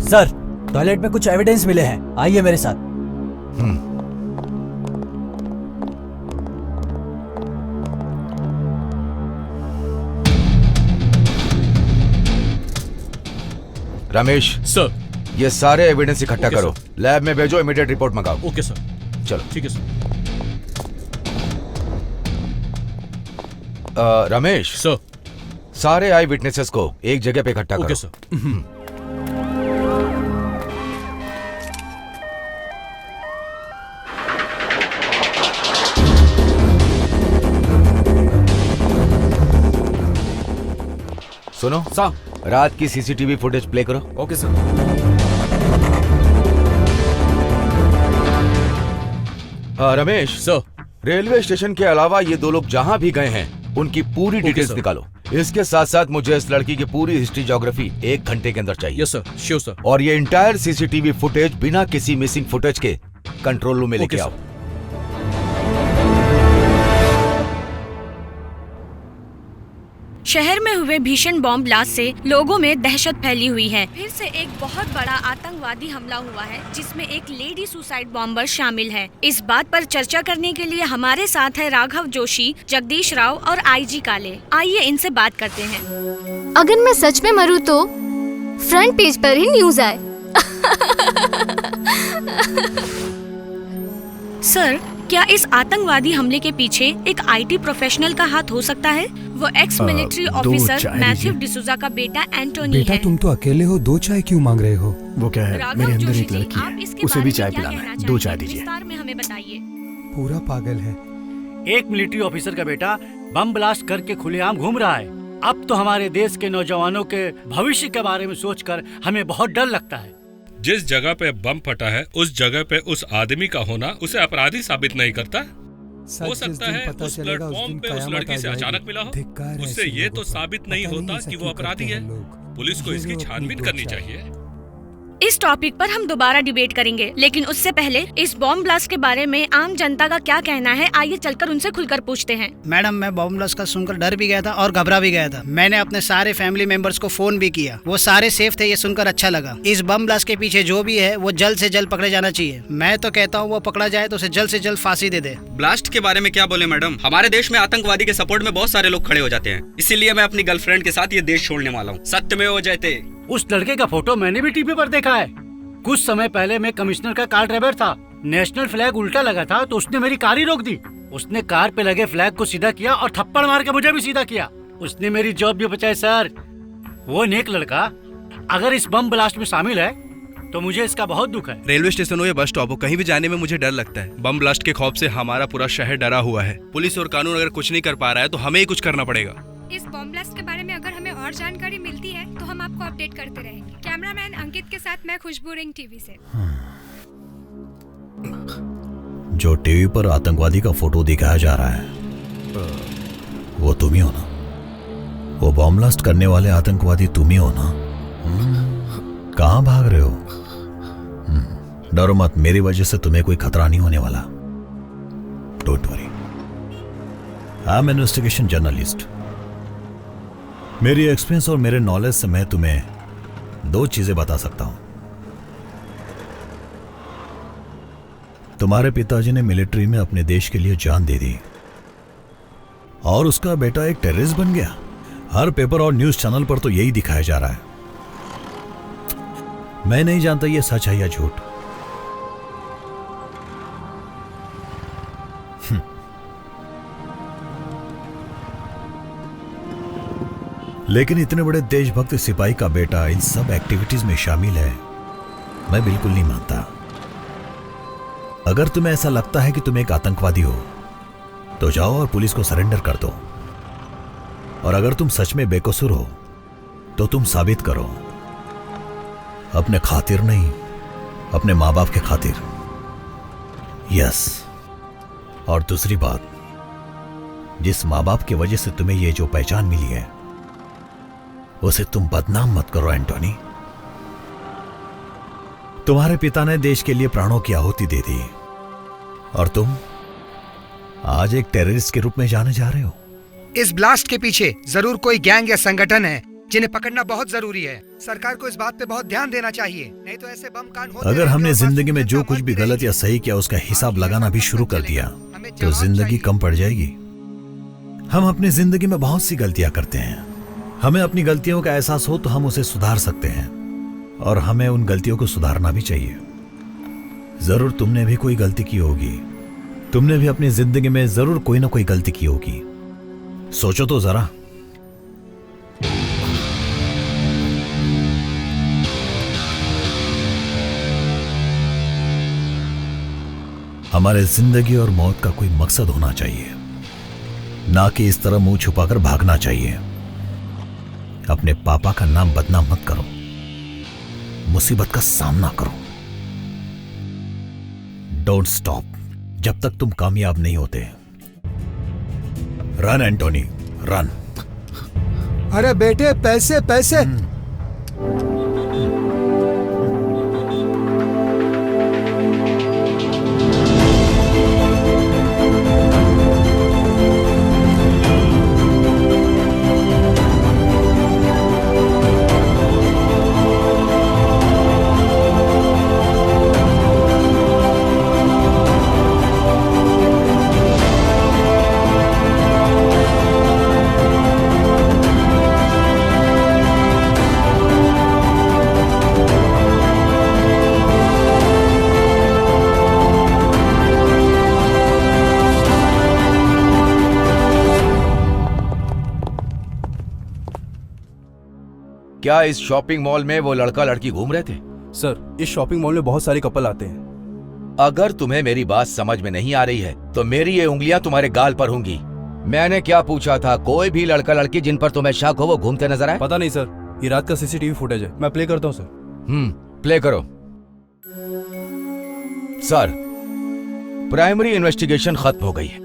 [SPEAKER 13] सर, टॉयलेट में कुछ एविडेंस मिले हैं, आइए मेरे साथ।
[SPEAKER 14] रमेश
[SPEAKER 2] सर,
[SPEAKER 14] ये सारे एविडेंस इकट्ठा करो, लैब में भेजो, इमीडिएट रिपोर्ट मंगाओ।
[SPEAKER 2] Okay sir.
[SPEAKER 14] चलो
[SPEAKER 2] ठीक है सर।
[SPEAKER 14] रमेश
[SPEAKER 2] सर,
[SPEAKER 14] सारे आई विटनेसेस को एक जगह पे इकट्ठा करो।
[SPEAKER 2] Okay sir.
[SPEAKER 14] सुनो सर, रात की सीसीटीवी फुटेज प्ले करो।
[SPEAKER 2] Okay sir.
[SPEAKER 14] Ramesh
[SPEAKER 2] sir,
[SPEAKER 14] railway station के अलावा ये दो लोग जहाँ भी गए हैं उनकी पूरी डिटेल्स निकालो। इसके साथ साथ मुझे इस लड़की की पूरी हिस्ट्री ज्योग्राफी 1 घंटे के अंदर चाहिए।
[SPEAKER 2] Yes sir, sure sir.
[SPEAKER 14] और ये इंटायर सीसीटीवी फुटेज बिना किसी मिसिंग फुटेज के कंट्रोल रूम में लेके आओ।
[SPEAKER 7] शहर में हुए भीषण बॉम्ब ब्लास्ट से लोगों में दहशत फैली हुई है। फिर से एक बहुत बड़ा आतंकवादी हमला हुआ है जिसमें एक लेडी सुसाइड बॉम्बर शामिल है। इस बात पर चर्चा करने के लिए हमारे साथ है राघव जोशी, जगदीश राव और आईजी काले। आइए इनसे बात करते हैं।
[SPEAKER 10] अगर मैं सच में मरूं तो फ्रंट पेज पर ही न्यूज आए।
[SPEAKER 7] सर, क्या इस आतंकवादी हमले के पीछे एक आईटी प्रोफेशनल का हाथ हो सकता है? वो x military officer Matthew D'Souza का बेटा एंटोनी
[SPEAKER 3] बेटा,
[SPEAKER 7] है।
[SPEAKER 3] तुम तो अकेले हो, 2 चाय क्यों मांग रहे हो?
[SPEAKER 5] वो क्या है,
[SPEAKER 7] राघव
[SPEAKER 5] मेरे अंदर
[SPEAKER 7] जोशी
[SPEAKER 5] एक
[SPEAKER 7] जी,
[SPEAKER 5] लड़की
[SPEAKER 7] आप
[SPEAKER 5] है,
[SPEAKER 7] इसके
[SPEAKER 5] उसे
[SPEAKER 7] बारे
[SPEAKER 5] भी
[SPEAKER 7] में
[SPEAKER 5] चाय
[SPEAKER 7] क्या
[SPEAKER 5] पिलाना
[SPEAKER 7] कहना
[SPEAKER 5] है। 2 चाय
[SPEAKER 7] चाहेंगे?
[SPEAKER 5] दीजिए।
[SPEAKER 7] विस्तार में हमें बताइए।
[SPEAKER 3] पूरा पागल है।
[SPEAKER 4] एक मिलिट्री ऑफिसर का बेटा बम ब्लास्ट करके खुलेआम घूम रहा है। अब तो हमारे देश के नौजवानों के भविष्य के बारे में सोचकर हमें बहुत डर लगता है।
[SPEAKER 2] जिस जगह पे बम फटा है उस जगह पे उस आदमी का होना उसे अपराधी साबित नहीं करता। हो सकता है उस प्लेटफॉर्म पे उस लड़की से अचानक मिला हो, उससे ये तो साबित नहीं होता कि वो अपराधी है। पुलिस को इसकी छानबीन करनी चाहिए।
[SPEAKER 7] इस टॉपिक पर हम दोबारा डिबेट करेंगे, लेकिन उससे पहले इस बॉम्ब ब्लास्ट के बारे में आम जनता का क्या कहना है, आइए चलकर उनसे खुलकर पूछते हैं।
[SPEAKER 15] मैडम, मैं बॉम्ब ब्लास्ट का सुनकर डर भी गया था और घबरा भी गया था। मैंने अपने सारे फैमिली मेंबर्स को फोन भी किया, वो सारे सेफ थे, ये सुनकर अच्छा लगा। इस बम ब्लास्ट के पीछे जो भी है वो जल्द से जल्द पकड़े जाना चाहिए। मैं तो कहता हूँ वो पकड़ा जाए तो उसे जल्द से जल्द फांसी दे दे।
[SPEAKER 16] ब्लास्ट के बारे में क्या बोले मैडम, हमारे देश में आतंकवादी के सपोर्ट में बहुत सारे लोग खड़े हो जाते हैं, इसीलिए मैं अपनी गर्लफ्रेंड के साथ ये देश छोड़ने वाला हूँ। सत्यमेव जयते।
[SPEAKER 4] उस लड़के का फोटो मैंने भी टीवी पर देखा है। कुछ समय पहले मैं कमिश्नर का कार ड्राइवर था। नेशनल फ्लैग उल्टा लगा था तो उसने मेरी कार ही रोक दी। उसने कार पे लगे फ्लैग को सीधा किया और थप्पड़ मार के मुझे भी सीधा किया। उसने मेरी जॉब भी बचाई सर। वो नेक लड़का अगर इस बम ब्लास्ट में शामिल है तो मुझे इसका बहुत दुख है।
[SPEAKER 9] रेलवे स्टेशन हो या बस स्टॉप हो, कहीं भी जाने में मुझे डर लगता है। बम ब्लास्ट के खौफ से हमारा पूरा शहर डरा हुआ है। पुलिस और कानून अगर कुछ नहीं कर पा रहा है तो हमें ही कुछ करना पड़ेगा।
[SPEAKER 8] इस बॉम्ब ब्लास्ट के बारे में अगर हमें और जानकारी मिलती है तो हम आपको अपडेट करते रहेंगे। कैमरामैन अंकित के साथ मैं खुशबू रिंग टीवी से।
[SPEAKER 6] जो टीवी पर आतंकवादी का फोटो दिखाया जा रहा है वो तुम ही हो ना? वो बॉम्ब ब्लास्ट करने वाले आतंकवादी तुम ही हो ना? कहाँ भाग रहे हो? डरो मत, मेरी वजह से तुम्हें कोई खतरा नहीं होने वाला। Don't worry, I am investigation journalist. मेरी एक्सपीरियंस और मेरे नॉलेज से मैं तुम्हें 2 चीजें बता सकता हूं। तुम्हारे पिताजी ने मिलिट्री में अपने देश के लिए जान दे दी और उसका बेटा एक टेररिस्ट बन गया। हर पेपर और न्यूज चैनल पर तो यही दिखाया जा रहा है। मैं नहीं जानता ये सच है या झूठ। लेकिन इतने बड़े देशभक्त सिपाही का बेटा इन सब एक्टिविटीज में शामिल है, मैं बिल्कुल नहीं मानता। अगर तुम्हें ऐसा लगता है कि तुम एक आतंकवादी हो तो जाओ और पुलिस को सरेंडर कर दो। और अगर तुम सच में बेकसूर हो तो तुम साबित करो, अपने खातिर नहीं, अपने माँ बाप के खातिर। यस, और दूसरी बात, जिस माँ बाप की वजह से तुम्हें ये जो पहचान मिली है उसे तुम बदनाम मत करो एंटोनी। तुम्हारे पिता ने देश के लिए प्राणों की आहुति दे दी और तुम आज एक टेररिस्ट के रूप में जाने जा रहे हो।
[SPEAKER 3] इस ब्लास्ट के पीछे जरूर कोई गैंग या संगठन है जिन्हें पकड़ना बहुत जरूरी है। सरकार को इस बात पे बहुत ध्यान देना चाहिए, नहीं तो ऐसे बम कांड होते
[SPEAKER 6] अगर हमने जिंदगी में जो कुछ भी गलत या सही किया उसका हिसाब लगाना भी शुरू कर दिया तो जिंदगी कम पड़ जाएगी। हम अपनी जिंदगी में बहुत सी गलतियां करते हैं। हमें अपनी गलतियों का एहसास हो तो हम उसे सुधार सकते हैं और हमें उन गलतियों को सुधारना भी चाहिए। जरूर तुमने भी कोई गलती की होगी, तुमने भी अपनी जिंदगी में जरूर कोई ना कोई गलती की होगी। सोचो तो जरा। हमारे जिंदगी और मौत का कोई मकसद होना चाहिए, ना कि इस तरह मुंह छुपाकर भागना चाहिए। अपने पापा का नाम बदनाम मत करो, मुसीबत का सामना करो। डोंट स्टॉप जब तक तुम कामयाब नहीं होते। Run Antony, run.
[SPEAKER 3] अरे बेटे, पैसे पैसे।
[SPEAKER 14] क्या इस शॉपिंग मॉल में वो लड़का लड़की घूम रहे थे?
[SPEAKER 9] सर, इस शॉपिंग मॉल में बहुत सारे कपल आते हैं।
[SPEAKER 14] अगर तुम्हें मेरी बात समझ में नहीं आ रही है तो मेरी ये उंगलियां तुम्हारे गाल पर होंगी। मैंने क्या पूछा था? कोई भी लड़का लड़की जिन पर तुम्हें शक हो वो घूमते नजर आए?
[SPEAKER 9] पता नहीं सर, ये रात का सीसीटीवी फुटेज है, मैं प्ले करता हूँ सर।
[SPEAKER 14] प्ले करो। सर, प्राइमरी इन्वेस्टिगेशन खत्म हो गई है।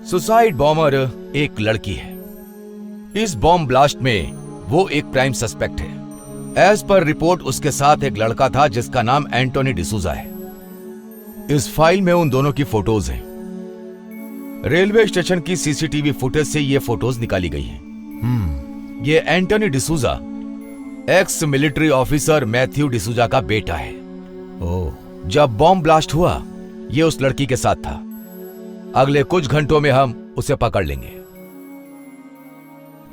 [SPEAKER 14] सुसाइड बॉम्बर एक लड़की है। इस बॉम्ब ब्लास्ट में वो एक प्राइम सस्पेक्ट है। एज पर रिपोर्ट उसके साथ एक लड़का था जिसका नाम एंटोनी डिसूजा है। इस फाइल में उन दोनों की फोटोज हैं। रेलवे स्टेशन की सीसीटीवी फुटेज से ये फोटोज निकाली गई हैं। ये Antony D'Souza ex military officer Matthew D'Souza का बेटा है। जब बॉम्ब ब्लास्ट हुआ ये उस लड़की के साथ था। अगले कुछ घंटों में हम उसे पकड़ लेंगे।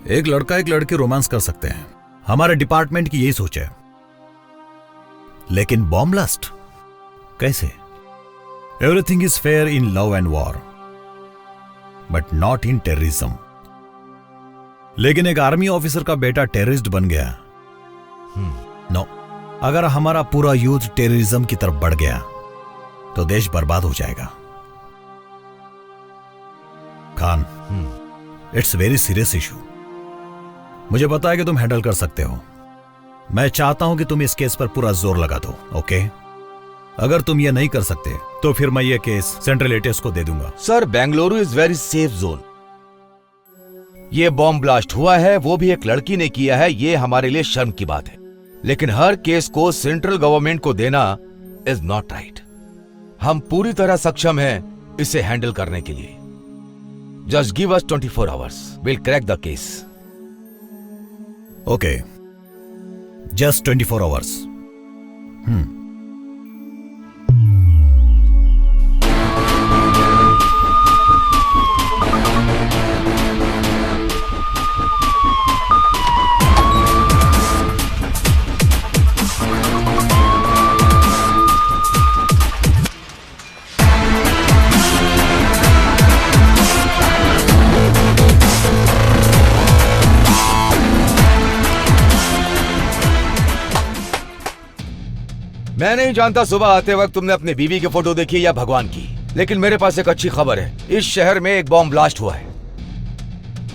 [SPEAKER 6] एक लड़का एक लड़की रोमांस कर सकते हैं, हमारे डिपार्टमेंट की यही सोच है। लेकिन बॉम्ब ब्लास्ट कैसे? Everything is fair in love and war but not in terrorism. लेकिन एक आर्मी ऑफिसर का बेटा टेररिस्ट बन गया। नो, अगर हमारा पूरा यूथ टेररिज्म की तरफ बढ़ गया तो देश बर्बाद हो जाएगा। Khan, it's very serious issue. मुझे पता है कि तुम हैंडल कर सकते हो। मैं चाहता हूं कि तुम इस केस पर पूरा जोर लगा दो, ओके? अगर तुम ये नहीं कर सकते तो फिर मैं ये केस सेंट्रल एटीएस को दे दूंगा।
[SPEAKER 14] Sir, Bengaluru is very safe zone. ये बॉम्ब ब्लास्ट हुआ है वो भी एक लड़की ने किया है, ये हमारे लिए शर्म की बात है। लेकिन हर केस को सेंट्रल गवर्नमेंट को देना इज नॉट राइट। हम पूरी तरह सक्षम हैं इसे हैंडल करने के लिए। Just give us 24 hours, will crack the case.
[SPEAKER 6] Okay, just 24 hours.
[SPEAKER 14] मैं नहीं जानता सुबह आते वक्त तुमने अपनी बीवी की फोटो देखी या भगवान की, लेकिन मेरे पास एक अच्छी खबर है। इस शहर में एक बॉम्ब ब्लास्ट हुआ है।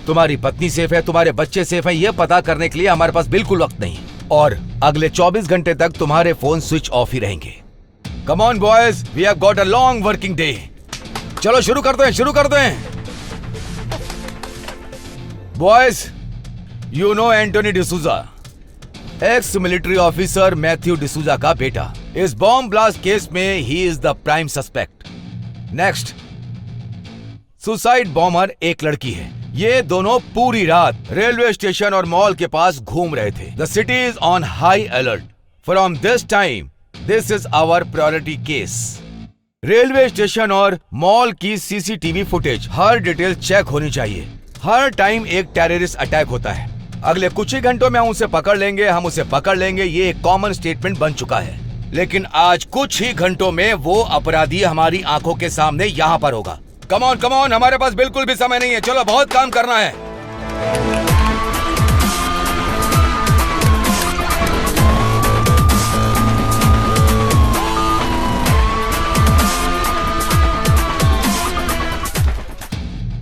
[SPEAKER 14] तुम्हारी पत्नी सेफ है, तुम्हारे बच्चे सेफ हैं, यह पता करने के लिए हमारे पास बिल्कुल वक्त नहीं। और अगले 24 घंटे तक तुम्हारे फोन स्विच ऑफ ही रहेंगे। Come on boys, we have got a long working day. चलो शुरू करते हैं, शुरू करते हैं। Boys, you know Antony D'Souza, ex military officer Matthew D'Souza का बेटा। इस बॉम्ब ब्लास्ट केस में he is the prime suspect. Next, suicide bomber एक लड़की है ये दोनों पूरी रात रेलवे स्टेशन और मॉल के पास घूम रहे थे। The city is on high alert. From this time this is our priority case. Railway station और मॉल की सीसीटीवी फुटेज हर डिटेल चेक होनी चाहिए। हर टाइम एक टेररिस्ट अटैक होता है। अगले कुछ ही घंटों में हम उसे पकड़ लेंगे। ये एक कॉमन स्टेटमेंट बन चुका है। लेकिन आज कुछ ही घंटों में वो अपराधी हमारी आंखों के सामने यहाँ पर होगा। कम ऑन, हमारे पास बिल्कुल भी समय नहीं है। चलो, बहुत काम करना है।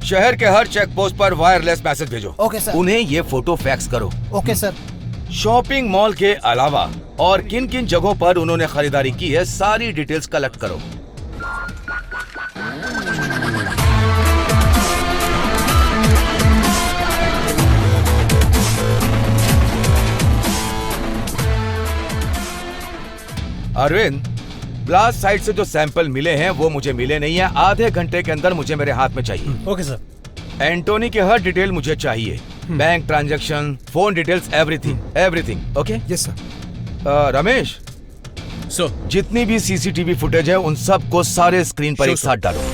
[SPEAKER 14] शहर के हर चेक पोस्ट पर वायरलेस मैसेज भेजो।
[SPEAKER 15] Okay sir.
[SPEAKER 14] उन्हें ये फोटो फैक्स करो।
[SPEAKER 15] Okay sir.
[SPEAKER 14] शॉपिंग मॉल के अलावा और किन किन जगहों पर उन्होंने खरीदारी की है, सारी डिटेल्स कलेक्ट करो। अरविंद, ब्लास्ट साइट से जो सैंपल मिले हैं वो मुझे मिले नहीं है। आधे घंटे के अंदर मुझे मेरे हाथ में चाहिए।
[SPEAKER 13] Okay sir.
[SPEAKER 14] एंटोनी के हर डिटेल मुझे चाहिए। Bank transaction, phone details, everything. Okay?
[SPEAKER 3] Yes sir.
[SPEAKER 14] Ramesh, जितनी भी सीसीटीवी फुटेज है उन सब को सारे स्क्रीन पर एक साथ डालो।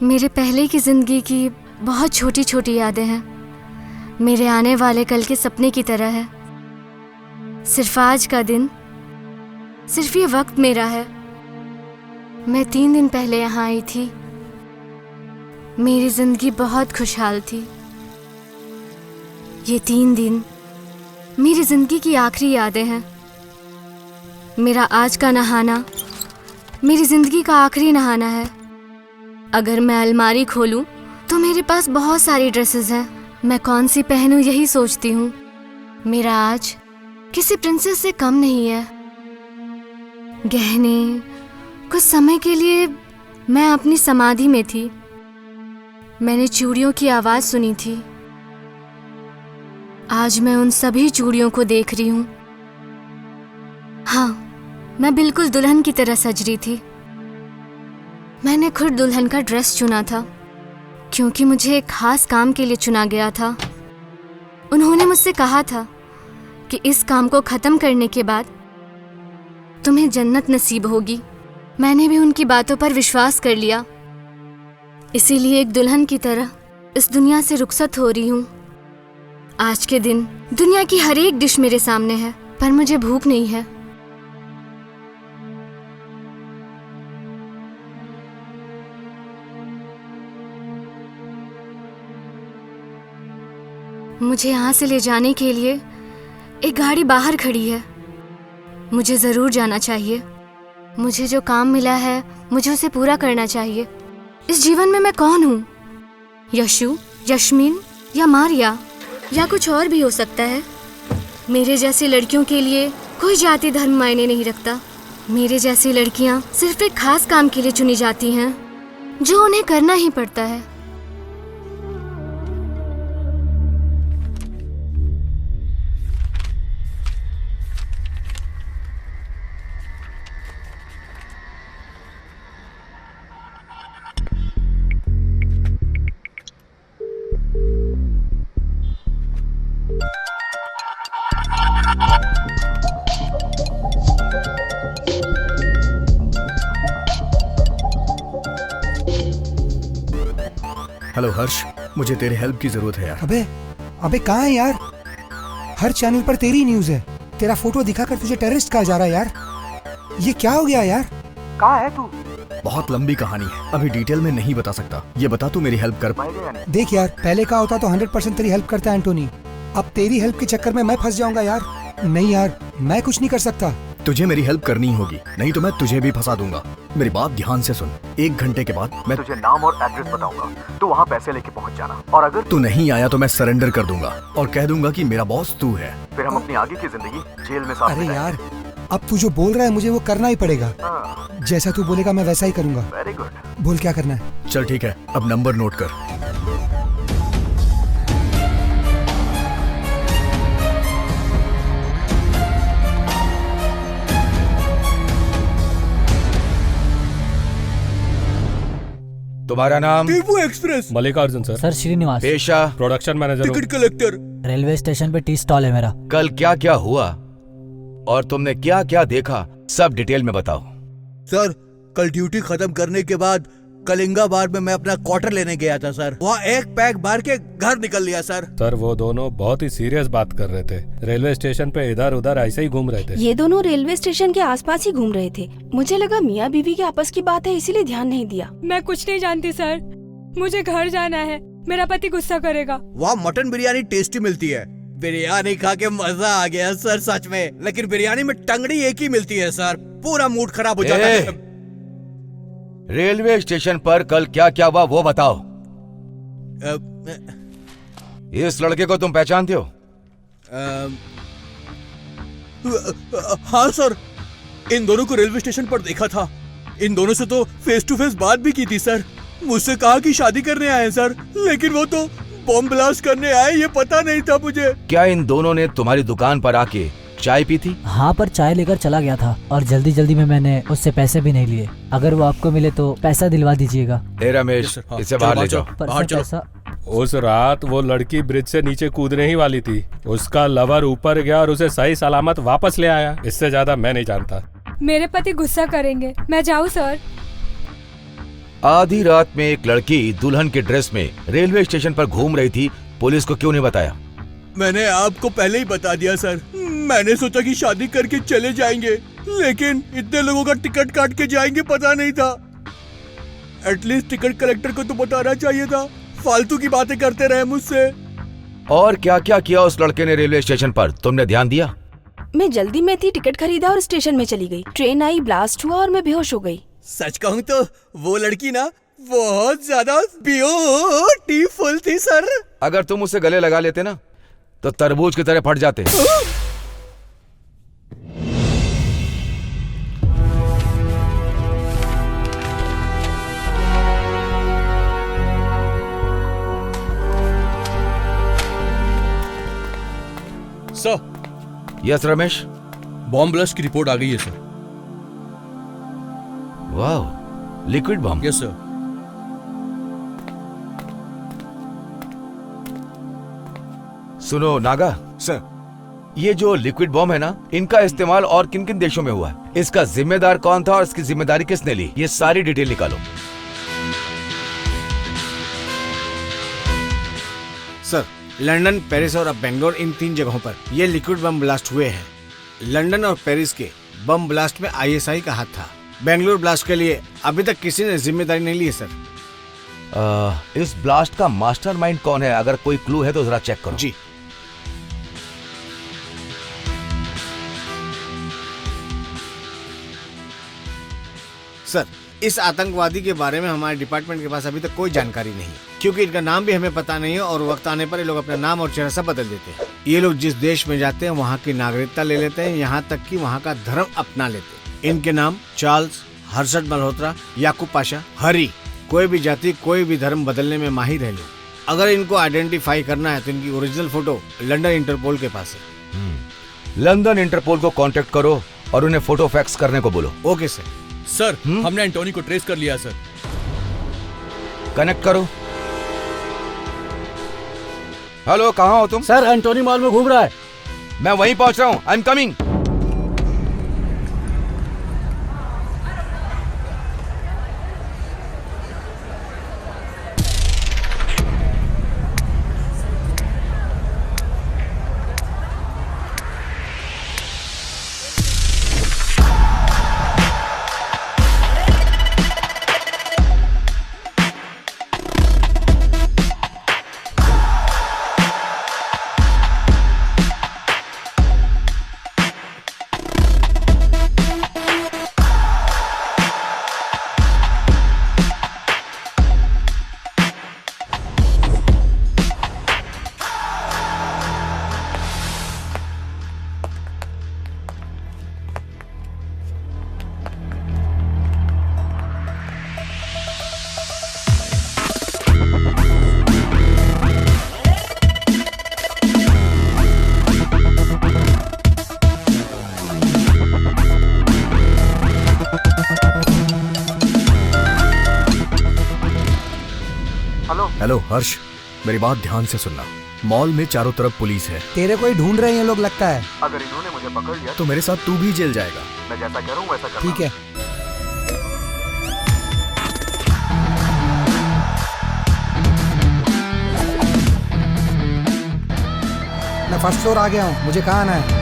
[SPEAKER 10] मेरे पहले की जिंदगी की बहुत छोटी छोटी यादें हैं। मेरे आने वाले कल के सपने की तरह है। सिर्फ आज का दिन, सिर्फ ये वक्त मेरा है। मैं 3 दिन पहले यहाँ आई थी। मेरी जिंदगी बहुत खुशहाल थी। ये 3 दिन मेरी जिंदगी की आखिरी यादें हैं। मेरा आज का नहाना मेरी जिंदगी का आखिरी नहाना है। अगर मैं अलमारी खोलूं तो मेरे पास बहुत सारी ड्रेसेस हैं। मैं कौन सी पहनूं यही सोचती हूँ। मेरा आज किसी प्रिंसेस से कम नहीं है। गहने, कुछ समय के लिए मैं अपनी समाधि में थी। मैंने चूड़ियों की आवाज सुनी थी। आज मैं उन सभी चूड़ियों को देख रही हूँ। हाँ, मैं बिल्कुल दुल्हन की तरह सज रही थी। मैंने खुद दुल्हन का ड्रेस चुना था क्योंकि मुझे एक खास काम के लिए चुना गया था। उन्होंने मुझसे कहा था कि इस काम को खत्म करने के बाद तुम्हें जन्नत नसीब होगी। मैंने भी उनकी बातों पर विश्वास कर लिया, इसीलिए एक दुल्हन की तरह इस दुनिया से रुखसत हो रही हूँ। आज के दिन दुनिया की हर एक डिश मेरे सामने है, पर मुझे भूख नहीं है। मुझे यहाँ से ले जाने के लिए एक गाड़ी बाहर खड़ी है। मुझे जरूर जाना चाहिए। मुझे जो काम मिला है मुझे उसे पूरा करना चाहिए। इस जीवन में मैं कौन हूँ? यशु, यश्मीन या मारिया या कुछ और भी हो सकता है। मेरे जैसी लड़कियों के लिए कोई जाति धर्म मायने नहीं रखता। मेरे जैसी लड़कियाँ सिर्फ एक खास काम के लिए चुनी जाती हैं जो उन्हें करना ही पड़ता है।
[SPEAKER 5] हेलो हर्ष, मुझे तेरे हेल्प की जरूरत है यार।
[SPEAKER 3] अबे कहाँ है यार? हर चैनल पर तेरी न्यूज है। तेरा फोटो दिखाकर तुझे टेररिस्ट कहा जा रहा है यार। ये क्या हो गया यार? कहाँ है तू?
[SPEAKER 5] बहुत लंबी कहानी है, अभी डिटेल में नहीं बता सकता। ये बता तू मेरी हेल्प कर पाएगा या नहीं?
[SPEAKER 3] देख यार, पहले का होता तो 100% तेरी हेल्प करता एंटोनी। अब तेरी हेल्प के चक्कर में मैं फंस जाऊंगा यार। नहीं यार, मैं कुछ नहीं कर सकता।
[SPEAKER 5] तुझे मेरी हेल्प करनी होगी, नहीं तो मैं तुझे भी फंसा दूंगा। मेरी बात ध्यान से सुन। 1 घंटे के बाद मैं तुझे नाम और एड्रेस बताऊंगा, तू वहाँ पैसे लेके पहुँच जाना। और अगर तू नहीं आया तो मैं सरेंडर कर दूंगा और कह दूंगा कि मेरा बॉस तू है। फिर हम अपनी आगे की जिंदगी जेल में साथ
[SPEAKER 3] अरे यार, अब तू जो बोल रहा है मुझे वो करना ही पड़ेगा। जैसा तू बोलेगा मैं वैसा ही करूंगा।
[SPEAKER 5] Very good.
[SPEAKER 3] बोल क्या करना है?
[SPEAKER 5] चल ठीक है, अब नंबर नोट कर।
[SPEAKER 14] तुम्हारा नाम?
[SPEAKER 1] Tipu express.
[SPEAKER 2] Mallikarjun sir.
[SPEAKER 13] Sir Srinivas.
[SPEAKER 14] पेशा?
[SPEAKER 2] Production manager.
[SPEAKER 1] Ticket collector.
[SPEAKER 13] Railway station पे टी स्टॉल है मेरा।
[SPEAKER 14] कल क्या क्या हुआ और तुमने क्या क्या देखा, सब डिटेल में बताओ।
[SPEAKER 1] सर, कल ड्यूटी खत्म करने के बाद कलिंगाबाद में मैं अपना क्वार्टर लेने गया था सर। वहाँ एक पैक मार के घर निकल लिया सर।
[SPEAKER 2] सर वो दोनों बहुत ही सीरियस बात कर रहे थे। रेलवे स्टेशन पे इधर उधर ऐसे ही घूम रहे थे।
[SPEAKER 7] ये दोनों रेलवे स्टेशन के आसपास ही घूम रहे थे। मुझे लगा मियाँ बीवी के आपस की बात है, इसीलिए ध्यान नहीं दिया।
[SPEAKER 8] मैं कुछ नहीं जानती सर, मुझे घर जाना है, मेरा पति गुस्सा करेगा।
[SPEAKER 1] वहाँ मटन बिरयानी टेस्टी मिलती है। बिरयानी खा के मजा आ गया सर सच में। लेकिन बिरयानी में टंगड़ी एक ही मिलती है सर, पूरा मूड खराब हो जाता है।
[SPEAKER 14] रेलवे स्टेशन पर कल क्या क्या हुआ वो बताओ। इस लड़के को तुम पहचानते हो?
[SPEAKER 1] हाँ सर, इन दोनों को रेलवे स्टेशन पर देखा था। इन दोनों से तो फेस टू फेस बात भी की थी सर। मुझसे कहा कि शादी करने आए सर, लेकिन वो तो बॉम्ब ब्लास्ट करने आए, ये पता नहीं था मुझे।
[SPEAKER 14] क्या इन दोनों ने तुम्हारी दुकान पर आके चाय पी थी?
[SPEAKER 13] हाँ, पर चाय लेकर चला गया था और जल्दी जल्दी में मैंने उससे पैसे भी नहीं लिए। अगर वो आपको मिले तो पैसा दिलवा दीजिएगा।
[SPEAKER 14] रमेश, इसे बाहर ले जाओ।
[SPEAKER 13] बाहर चलो।
[SPEAKER 2] उस रात वो लड़की ब्रिज से नीचे कूदने ही वाली थी। उसका लवर ऊपर गया और उसे सही सलामत वापस ले आया। इससे ज्यादा मैं नहीं जानता।
[SPEAKER 8] मेरे पति गुस्सा करेंगे, मैं जाऊँ सर?
[SPEAKER 14] आधी रात में एक लड़की दुल्हन के ड्रेस में रेलवे स्टेशन पर घूम रही थी, पुलिस को क्यों नहीं बताया?
[SPEAKER 1] मैंने आपको पहले ही बता दिया सर। मैंने सोचा कि शादी करके चले जाएंगे, लेकिन इतने लोगों का टिकट काट के जाएंगे पता नहीं था। एटलीस्ट टिकट कलेक्टर को तो बताना चाहिए था। फालतू की बातें करते रहे मुझसे।
[SPEAKER 14] और क्या क्या किया उस लड़के ने रेलवे स्टेशन पर, तुमने ध्यान दिया?
[SPEAKER 7] मैं जल्दी में थी, टिकट खरीदा और स्टेशन में चली गई। ट्रेन आई, ब्लास्ट हुआ और मैं बेहोश हो गई।
[SPEAKER 1] सच कहूँ तो वो लड़की ना बहुत ज्यादा ब्यूटीफुल थी सर।
[SPEAKER 14] अगर तुम उसे गले लगा लेते ना तो तरबूज की तरह फट जाते।
[SPEAKER 1] Sir.
[SPEAKER 14] Yes Ramesh.
[SPEAKER 1] Bomb blast की रिपोर्ट आ गई है सर।
[SPEAKER 14] वाह, लिक्विड बम?
[SPEAKER 1] Yes sir.
[SPEAKER 14] सुनो नागा
[SPEAKER 17] सर,
[SPEAKER 14] ये जो लिक्विड बम है ना, इनका इस्तेमाल और किन किन देशों में हुआ है, इसका जिम्मेदार कौन था और इसकी जिम्मेदारी किसने ली, ये सारी डिटेल निकालो।
[SPEAKER 17] सर, लंदन, पेरिस और अब बेंगलोर, इन 3 जगहों पर ये लिक्विड बम ब्लास्ट हुए हैं। लंदन और पेरिस के बम ब्लास्ट में ISI का हाथ था। बेंगलोर ब्लास्ट के लिए अभी तक किसी ने जिम्मेदारी नहीं ली है सर।
[SPEAKER 14] इस ब्लास्ट का मास्टरमाइंड कौन है? अगर कोई क्लू है तो जरा चेक करो।
[SPEAKER 17] जी। सर, इस आतंकवादी के बारे में हमारे डिपार्टमेंट के पास अभी तक कोई जानकारी नहीं है, क्योंकि इनका नाम भी हमें पता नहीं है और वक्त आने पर ये लोग अपना नाम और चेहरा सब बदल देते हैं। ये लोग जिस देश में जाते हैं वहाँ की नागरिकता ले लेते हैं, यहाँ तक कि वहाँ का धर्म अपना लेते हैं। इनके नाम चार्ल्स, हर्षद मल्होत्रा, याकूब पाशा, हरी, कोई भी जाति कोई भी धर्म बदलने में माहिर है लोग। अगर इनको आइडेंटिफाई करना है तो इनकी ओरिजिनल फोटो लंदन इंटरपोल के पास है।
[SPEAKER 14] लंदन इंटरपोल को कांटेक्ट करो और उन्हें फोटो फैक्स करने को बोलो।
[SPEAKER 17] Okay sir.
[SPEAKER 1] सर, हमने एंटोनी को ट्रेस कर लिया सर।
[SPEAKER 14] कनेक्ट करो। हेलो, कहाँ हो तुम?
[SPEAKER 4] सर, एंटोनी मॉल में घूम रहा है।
[SPEAKER 14] मैं वहीं पहुंच रहा हूँ। I am coming.
[SPEAKER 5] हेलो हर्ष, मेरी बात ध्यान से सुनना। मॉल में चारों तरफ पुलिस है।
[SPEAKER 3] तेरे को ही ढूंढ रहे हैं ये लोग लगता है।
[SPEAKER 5] अगर इन्होंने मुझे पकड़ लिया तो मेरे साथ तू भी जेल जाएगा। मैं जैसा करूं वैसा करना।
[SPEAKER 3] ठीक है। मैं फर्स्ट फ्लोर आ गया हूँ, मुझे कहाँ आना है?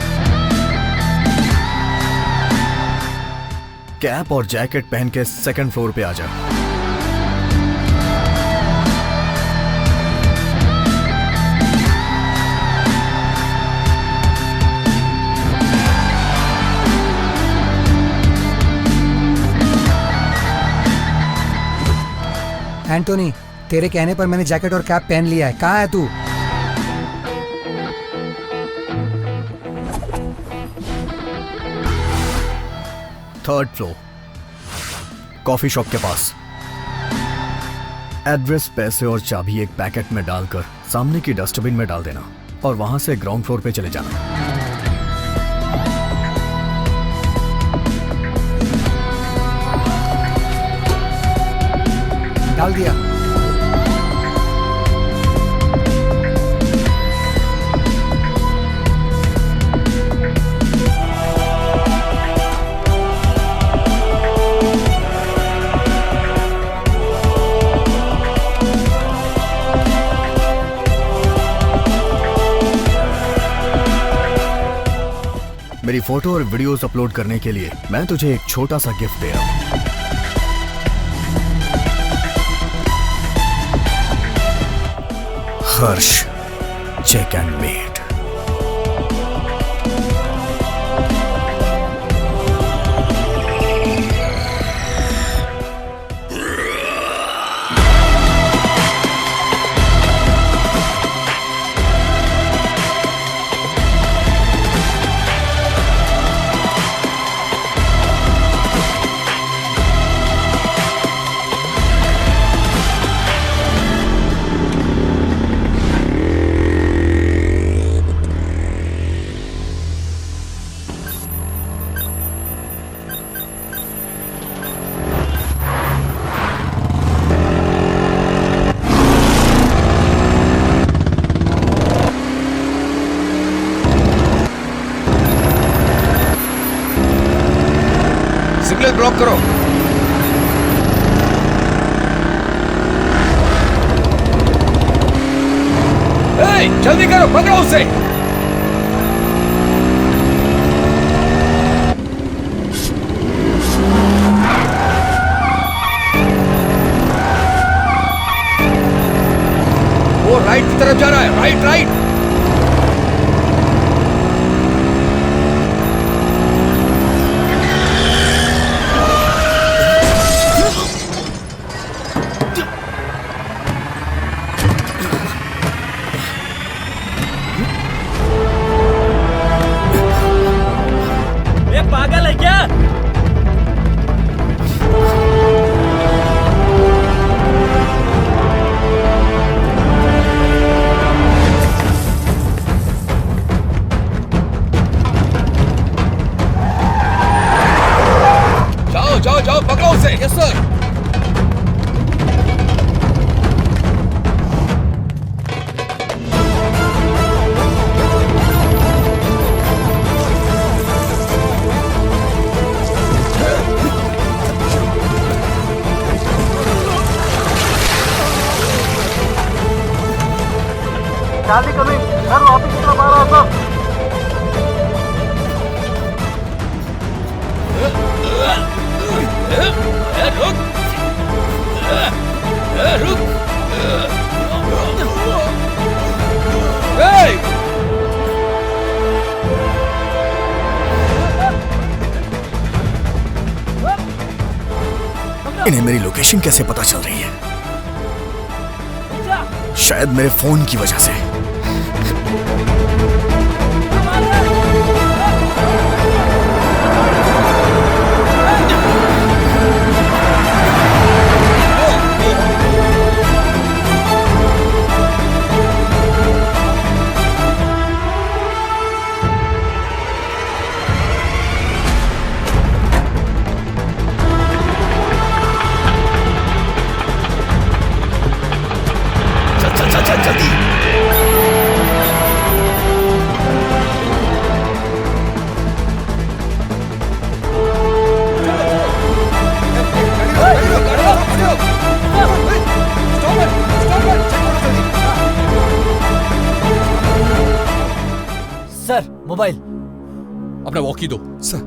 [SPEAKER 5] कैप और जैकेट पहन के 2nd फ्लोर पे आ जा।
[SPEAKER 3] एंटोनी, तेरे कहने पर मैंने जैकेट और कैप पहन लिया है। कहाँ है तू?
[SPEAKER 5] थर्ड फ्लोर, कॉफी शॉप के पास। एड्रेस, पैसे और चाबी एक पैकेट में डालकर सामने की डस्टबिन में डाल देना और वहां से ग्राउंड फ्लोर पे चले जाना।
[SPEAKER 3] डाल दिया।
[SPEAKER 5] मेरी फोटो और वीडियोस अपलोड करने के लिए मैं तुझे एक छोटा सा गिफ्ट दे रहा हूं। हर्ष check and mate.
[SPEAKER 14] Signal block करो। जल्दी करो, पकड़ो उसे। वो राइट की तरफ जा रहा है। Right right.
[SPEAKER 18] पागल है क्या?
[SPEAKER 14] जाओ जाओ जाओ, पकड़ो उसे। Yes sir.
[SPEAKER 18] Charlie coming sir, office की तरफ आ रहा सर।
[SPEAKER 14] रुक।
[SPEAKER 5] इन्हें मेरी लोकेशन कैसे पता चल रही है? शायद मेरे फोन की वजह से।
[SPEAKER 13] Sir mobile.
[SPEAKER 1] अपना वॉकी दो। सर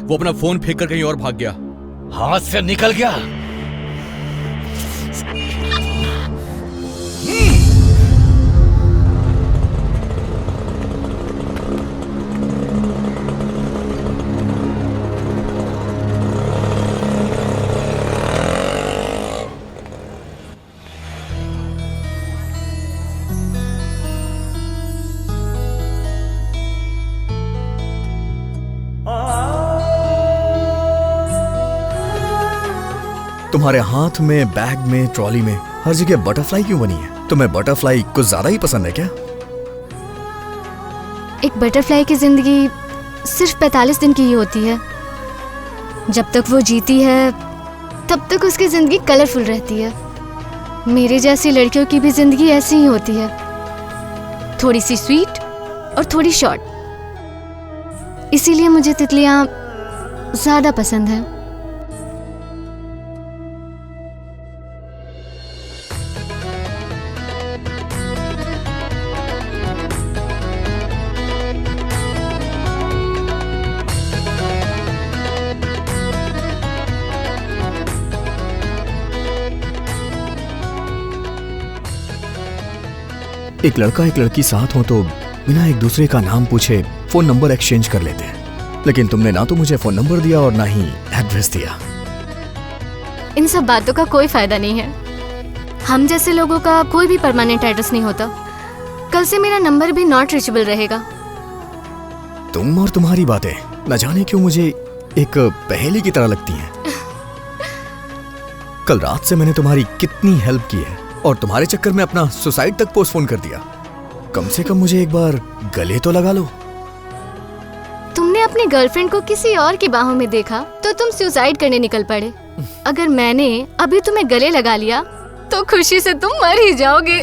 [SPEAKER 1] वो अपना फोन फेंक कर कहीं और भाग गया।
[SPEAKER 14] हाथ से निकल गया।
[SPEAKER 5] तुम्हारे हाथ में, बैग में, ट्रॉली में, हर जगह बटरफ्लाई क्यों बनी है? तुम्हें बटरफ्लाई कुछ ज्यादा ही पसंद है क्या?
[SPEAKER 10] एक बटरफ्लाई की जिंदगी सिर्फ 45 दिन की ही होती है। जब तक वो जीती है तब तक उसकी जिंदगी कलरफुल रहती है। मेरे जैसी लड़कियों की भी जिंदगी ऐसी ही होती है, थोड़ी सी स्वीट और थोड़ी शॉर्ट। इसीलिए मुझे तितलियां ज्यादा पसंद है।
[SPEAKER 5] एक लड़का एक लड़की साथ हो तो बिना एक दूसरे का नाम पूछे फोन नंबर एक्सचेंज कर लेते हैं, लेकिन तुमने ना तो मुझे फोन नंबर दिया और ना ही एड्रेस दिया।
[SPEAKER 10] इन सब बातों का कोई फायदा नहीं है। हम जैसे लोगों का कोई भी परमानेंट एड्रेस नहीं होता। कल से मेरा नंबर भी नॉट रीचेबल रहेगा।
[SPEAKER 5] तुम और तुम्हारी बातें न जाने क्यों मुझे एक पहेली की तरह लगती हैं। कल रात से मैंने तुम्हारी कितनी हेल्प की है और तुम्हारे चक्कर में अपना सुसाइड तक पोस्टपोन कर दिया। कम से कम मुझे एक बार गले तो लगा लो।
[SPEAKER 10] तुमने अपनी गर्लफ्रेंड को किसी और की बाहों में देखा तो तुम सुसाइड करने निकल पड़े। अगर मैंने अभी तुम्हें गले लगा लिया तो खुशी से तुम मर ही जाओगे।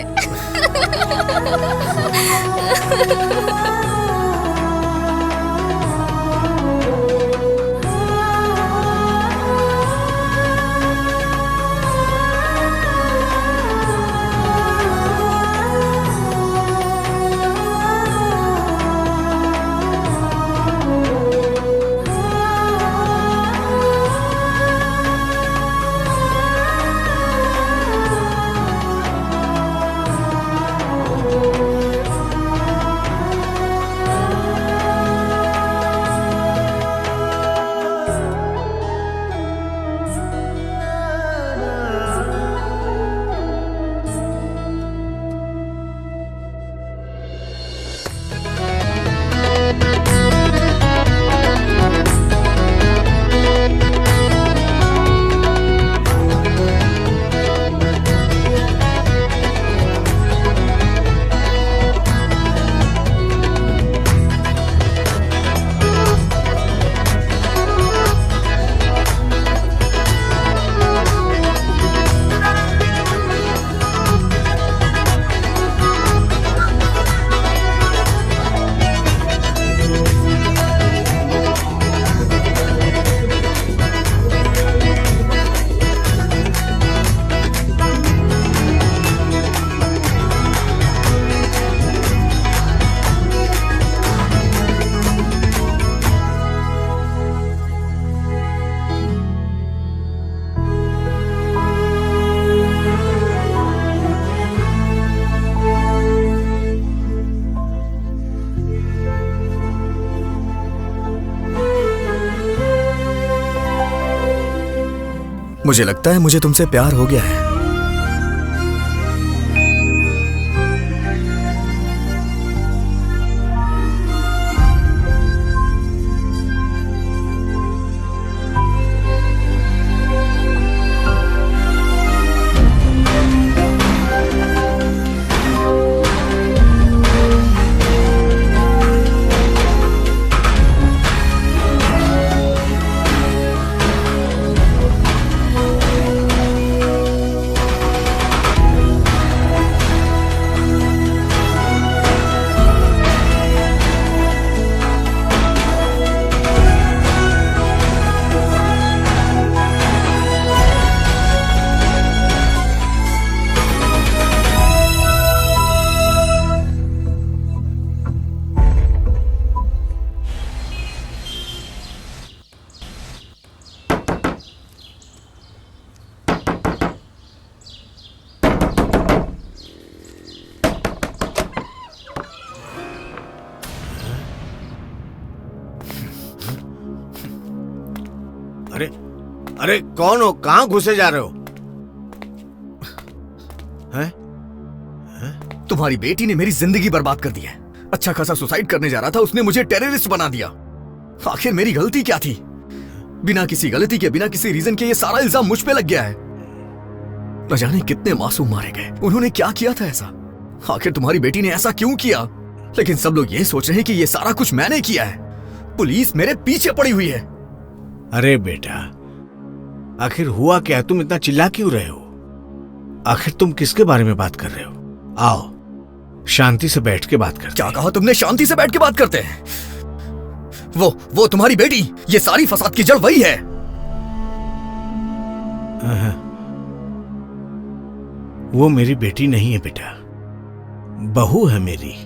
[SPEAKER 5] मुझे लगता है मुझे तुमसे प्यार हो गया है।
[SPEAKER 17] अरे कौन हो? कहाँ घुसे जा रहे हो? हैं?
[SPEAKER 5] तुम्हारी बेटी ने मेरी जिंदगी बर्बाद कर दी है। अच्छा खासा सुसाइड करने जा रहा था, उसने मुझे टेररिस्ट बना दिया। आखिर मेरी गलती क्या थी? बिना किसी गलती के, बिना किसी रीजन के ये सारा इल्जाम मुझ पे लग गया है। न जाने कितने मासूम मारे गए। उन्होंने क्या किया था ऐसा? आखिर तुम्हारी बेटी ने ऐसा क्यों किया? लेकिन सब लोग ये सोच रहे हैं कि ये सारा कुछ मैंने किया है। पुलिस मेरे पीछे पड़ी हुई है।
[SPEAKER 17] अरे बेटा, आखिर हुआ क्या? तुम इतना चिल्ला क्यों रहे हो? आखिर तुम किसके बारे में बात कर रहे हो? आओ शांति से बैठ के बात करते।
[SPEAKER 5] क्या कहा तुमने? शांति से बैठ के बात करते हैं? वो तुम्हारी बेटी, ये सारी फसाद की जड़ वही है।
[SPEAKER 17] वो मेरी बेटी नहीं है बेटा, बहू है मेरी।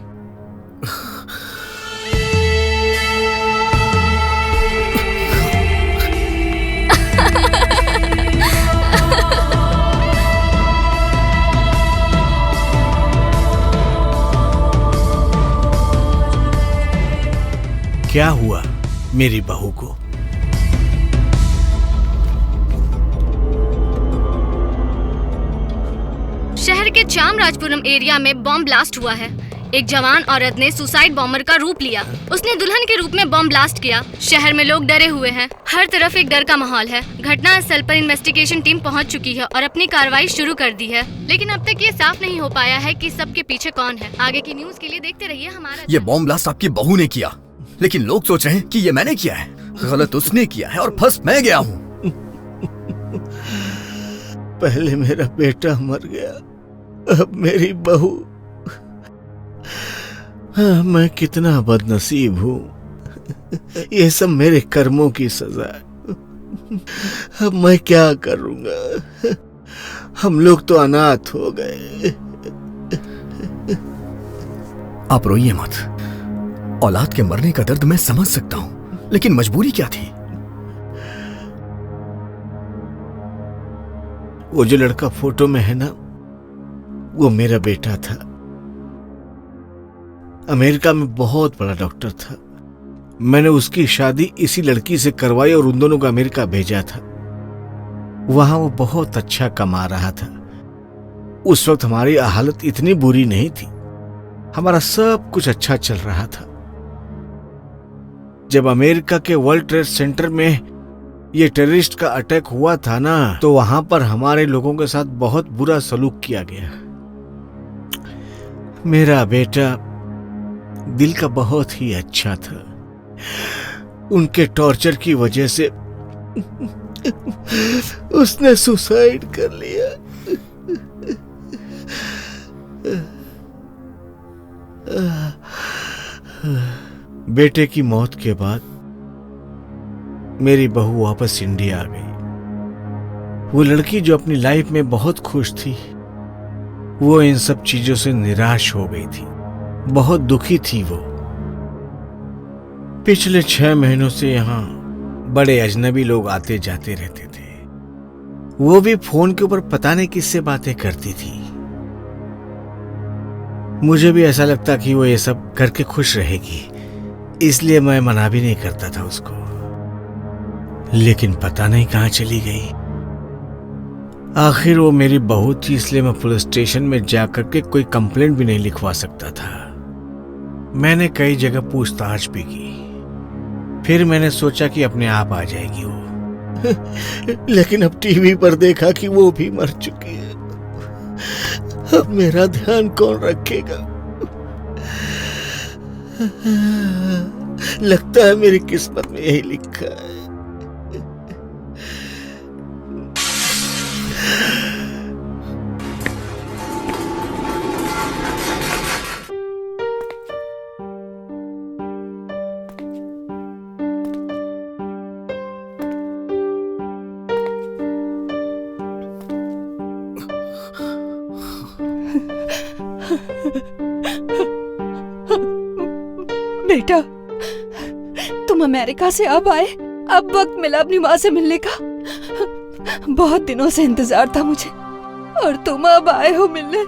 [SPEAKER 17] क्या हुआ मेरी बहू को?
[SPEAKER 10] शहर के चामराजपुरम एरिया में बॉम्ब ब्लास्ट हुआ है। एक जवान औरत ने सुसाइड बॉम्बर का रूप लिया। उसने दुल्हन के रूप में बॉम्ब ब्लास्ट किया। शहर में लोग डरे हुए हैं। हर तरफ एक डर का माहौल है। घटना स्थल पर इन्वेस्टिगेशन टीम पहुंच चुकी है और अपनी कार्रवाई शुरू कर दी है, लेकिन अब तक ये साफ नहीं हो पाया है कि सबके पीछे कौन है। आगे की न्यूज के लिए देखते रहिए हमारा।
[SPEAKER 5] ये बॉम्ब ब्लास्ट आपकी बहू ने किया, लेकिन लोग सोच रहे हैं कि ये मैंने किया है। गलत उसने किया है और फंस मैं गया हूँ।
[SPEAKER 17] पहले मेरा बेटा मर गया, अब मेरी बहू। हाँ, मैं कितना बदनसीब हूँ। ये सब मेरे कर्मों की सजा है। अब मैं क्या करूँगा? हम लोग तो अनाथ हो गए।
[SPEAKER 5] आप रोइए मत। औलाद के मरने का दर्द मैं समझ सकता हूं, लेकिन मजबूरी क्या थी?
[SPEAKER 17] वो जो लड़का फोटो में है ना, वो मेरा बेटा था। अमेरिका में बहुत बड़ा डॉक्टर था। मैंने उसकी शादी इसी लड़की से करवाई और उन दोनों को अमेरिका भेजा था। वहां वो बहुत अच्छा कमा रहा था। उस वक्त हमारी हालत इतनी बुरी नहीं थी। हमारा सब कुछ अच्छा चल रहा था। जब अमेरिका के वर्ल्ड ट्रेड सेंटर में ये टेररिस्ट का अटैक हुआ था ना, तो वहां पर हमारे लोगों के साथ बहुत बुरा सलूक किया गया। मेरा बेटा दिल का बहुत ही अच्छा था। उनके टॉर्चर की वजह से उसने सुसाइड कर लिया। बेटे की मौत के बाद मेरी बहू वापस इंडिया आ गई। वो लड़की जो अपनी लाइफ में बहुत खुश थी, वो इन सब चीजों से निराश हो गई थी। बहुत दुखी थी वो। पिछले 6 महीनों से यहाँ बड़े अजनबी लोग आते जाते रहते थे। वो भी फोन के ऊपर पता नहीं किससे बातें करती थी। मुझे भी ऐसा लगता कि वो ये सब करके खुश रहेगी, इसलिए मैं मना भी नहीं करता था उसको। लेकिन पता नहीं कहाँ चली गई। आखिर वो मेरी बहू थी, इसलिए मैं पुलिस स्टेशन में जाकर के कोई कंप्लेंट भी नहीं लिखवा सकता था। मैंने कई जगह पूछताछ भी की, फिर मैंने सोचा कि अपने आप आ जाएगी वो। लेकिन अब टीवी पर देखा कि वो भी मर चुकी है। अब मेरा ध्यान कौन रखेगा? लगता है मेरी किस्मत में यही लिखा है।
[SPEAKER 19] बेटा, तुम अमेरिका से अब आए, अब वक्त मिला अपनी माँ से मिलने का। बहुत दिनों से इंतजार था मुझे, और तुम अब आए हो मिलने।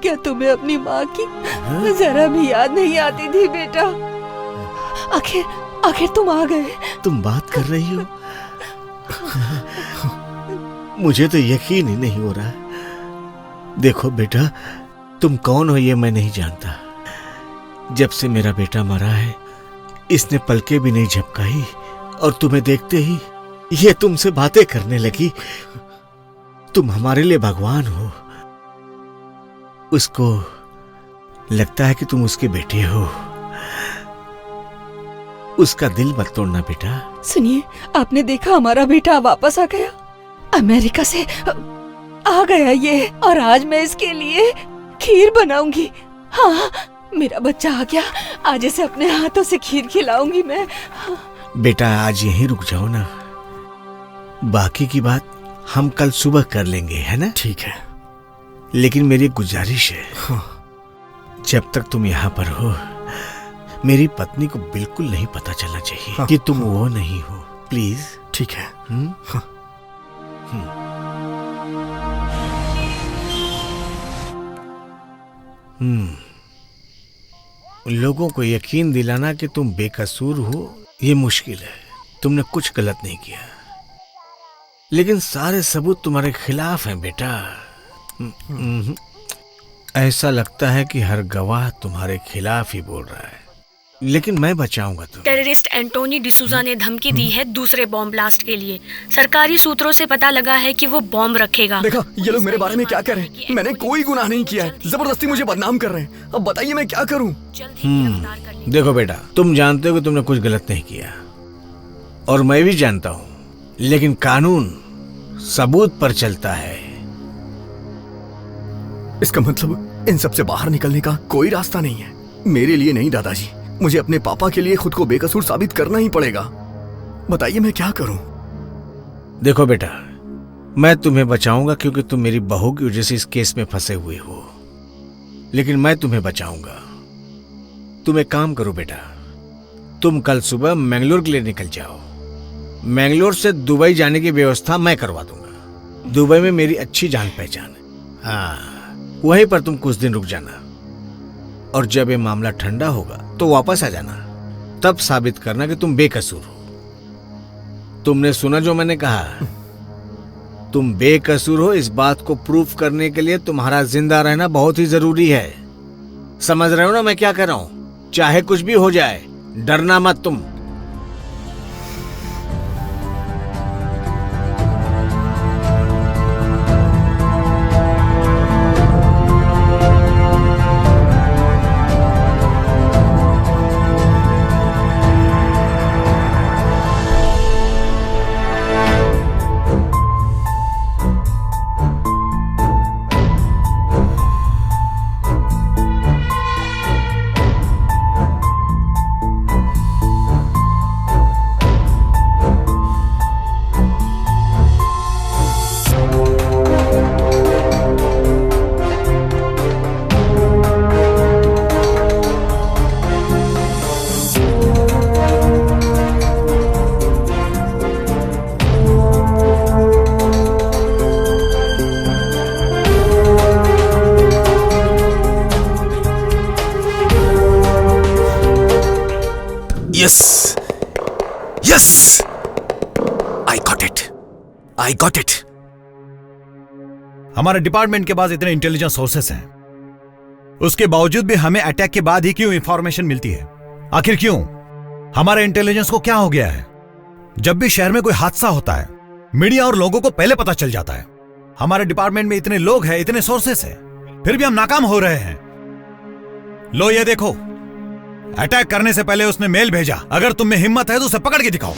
[SPEAKER 19] क्या तुम्हें अपनी माँ की जरा भी याद नहीं आती थी बेटा? आखिर तुम आ गए।
[SPEAKER 17] तुम बात कर रही हो? मुझे तो यकीन ही नहीं हो रहा। देखो बेटा, तुम कौन हो ये मैं नहीं जानता। जब से मेरा बेटा मरा है, इसने पलके भी नहीं झपकाई, और तुम्हें देखते ही ये तुमसे बातें करने लगी। तुम हमारे लिए भगवान हो। उसको लगता है कि तुम उसके बेटे हो। उसका दिल मत तोड़ना बेटा।
[SPEAKER 19] सुनिए, आपने देखा हमारा बेटा वापस आ गया, अमेरिका से आ गया ये, और आज मैं इसके लिए खीर बनाऊंगी। हाँ, मेरा बच्चा आ गया, आज इसे अपने हाथों से खीर खिलाऊंगी मैं।
[SPEAKER 17] बेटा आज यहीं रुक जाओ ना, बाकी की बात हम कल सुबह कर लेंगे, है ना?
[SPEAKER 5] ठीक है,
[SPEAKER 17] लेकिन मेरी गुजारिश है, जब तक तुम यहाँ पर हो, मेरी पत्नी को बिल्कुल नहीं पता चलना चाहिए कि तुम वो नहीं हो। प्लीज।
[SPEAKER 5] ठीक है।
[SPEAKER 17] लोगों को यकीन दिलाना कि तुम बेकसूर हो ये मुश्किल है। तुमने कुछ गलत नहीं किया, लेकिन सारे सबूत तुम्हारे खिलाफ हैं बेटा। ऐसा लगता है कि हर गवाह तुम्हारे खिलाफ ही बोल रहा है, लेकिन मैं बचाऊंगा तुम्हें।
[SPEAKER 7] टेररिस्ट एंटोनी डिसूजा ने धमकी दी है दूसरे बॉम्ब ब्लास्ट के लिए। सरकारी सूत्रों से पता लगा है कि वो बॉम्ब रखेगा।
[SPEAKER 5] देखा, ये लोग मेरे बारे में क्या करें? मैंने कोई गुनाह नहीं किया है, जबरदस्ती मुझे बदनाम कर रहे हैं। अब बताइए मैं क्या करूं?
[SPEAKER 17] देखो बेटा, तुम जानते हो कि तुमने कुछ गलत नहीं किया, और मैं भी जानता हूं, लेकिन कानून सबूत पर चलता है।
[SPEAKER 5] इसका मतलब इन सब से बाहर निकलने का कोई रास्ता नहीं है? मेरे लिए नहीं दादाजी, मुझे अपने पापा के लिए खुद को बेकसूर साबित करना ही पड़ेगा। बताइए मैं क्या करूं?
[SPEAKER 17] देखो बेटा, मैं तुम्हें बचाऊंगा क्योंकि तुम मेरी बहू की वजह से इस केस में फंसे हुए हो, लेकिन मैं तुम्हें बचाऊंगा। तुम एक काम करो बेटा, तुम कल सुबह मैंगलोर के लिए निकल जाओ। मैंगलोर से दुबई जाने की व्यवस्था मैं करवा दूंगा। दुबई में मेरी अच्छी जान पहचान है। हाँ, वहीं पर तुम कुछ दिन रुक जाना, और जब ये मामला ठंडा होगा तो वापस आ जाना। तब साबित करना कि तुम बेकसूर हो। तुमने सुना जो मैंने कहा? तुम बेकसूर हो, इस बात को प्रूफ करने के लिए तुम्हारा जिंदा रहना बहुत ही जरूरी है। समझ रहे हो ना मैं क्या कर रहा हूं? चाहे कुछ भी हो जाए, डरना मत तुम।
[SPEAKER 5] Yes! Yes! I got it!
[SPEAKER 6] हमारे डिपार्टमेंट के पास इतने इंटेलिजेंस सोर्सेस हैं, उसके बावजूद भी हमें अटैक के बाद ही क्यों इंफॉर्मेशन मिलती है? आखिर क्यों? हमारे इंटेलिजेंस को क्या हो गया है? जब भी शहर में कोई हादसा होता है, मीडिया और लोगों को पहले पता चल जाता है। हमारे डिपार्टमेंट में इतने लोग हैं, इतने सोर्सेस हैं, फिर भी हम नाकाम हो रहे हैं। लो ये देखो, अटैक करने से पहले उसने मेल भेजा। अगर तुम में हिम्मत है तो उसे पकड़ के दिखाओ।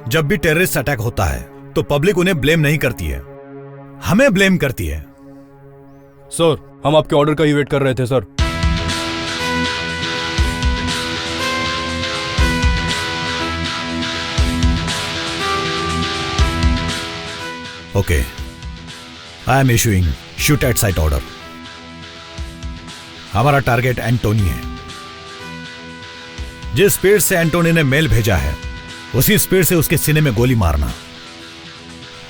[SPEAKER 6] जब भी टेररिस्ट अटैक होता है तो पब्लिक उन्हें ब्लेम नहीं करती है, हमें ब्लेम करती है।
[SPEAKER 9] सर, हम आपके ऑर्डर का ही वेट कर रहे थे sir.
[SPEAKER 6] Okay, I am issuing shoot at site order. हमारा टारगेट एंटोनी है। जिस स्पीड से एंटोनी ने मेल भेजा है, उसी स्पीड से उसके सीने में गोली मारना।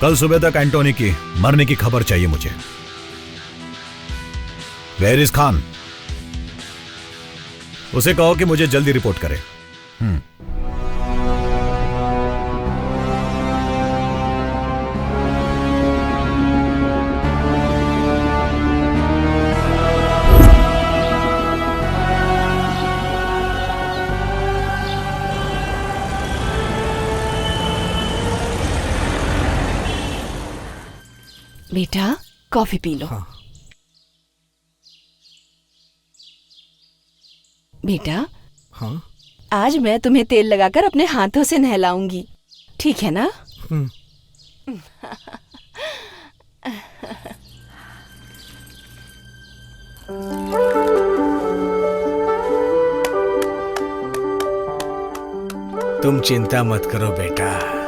[SPEAKER 6] कल सुबह तक एंटोनी की मरने की खबर चाहिए मुझे। Where is Khan? उसे कहो कि मुझे जल्दी रिपोर्ट करे।
[SPEAKER 19] बेटा, कॉफी पी लो।
[SPEAKER 5] हाँ।
[SPEAKER 19] बेटा,
[SPEAKER 5] हाँ?
[SPEAKER 19] आज मैं तुम्हें तेल लगाकर अपने हाथों से नहलाऊंगी, ठीक है ना?
[SPEAKER 17] तुम चिंता मत करो बेटा।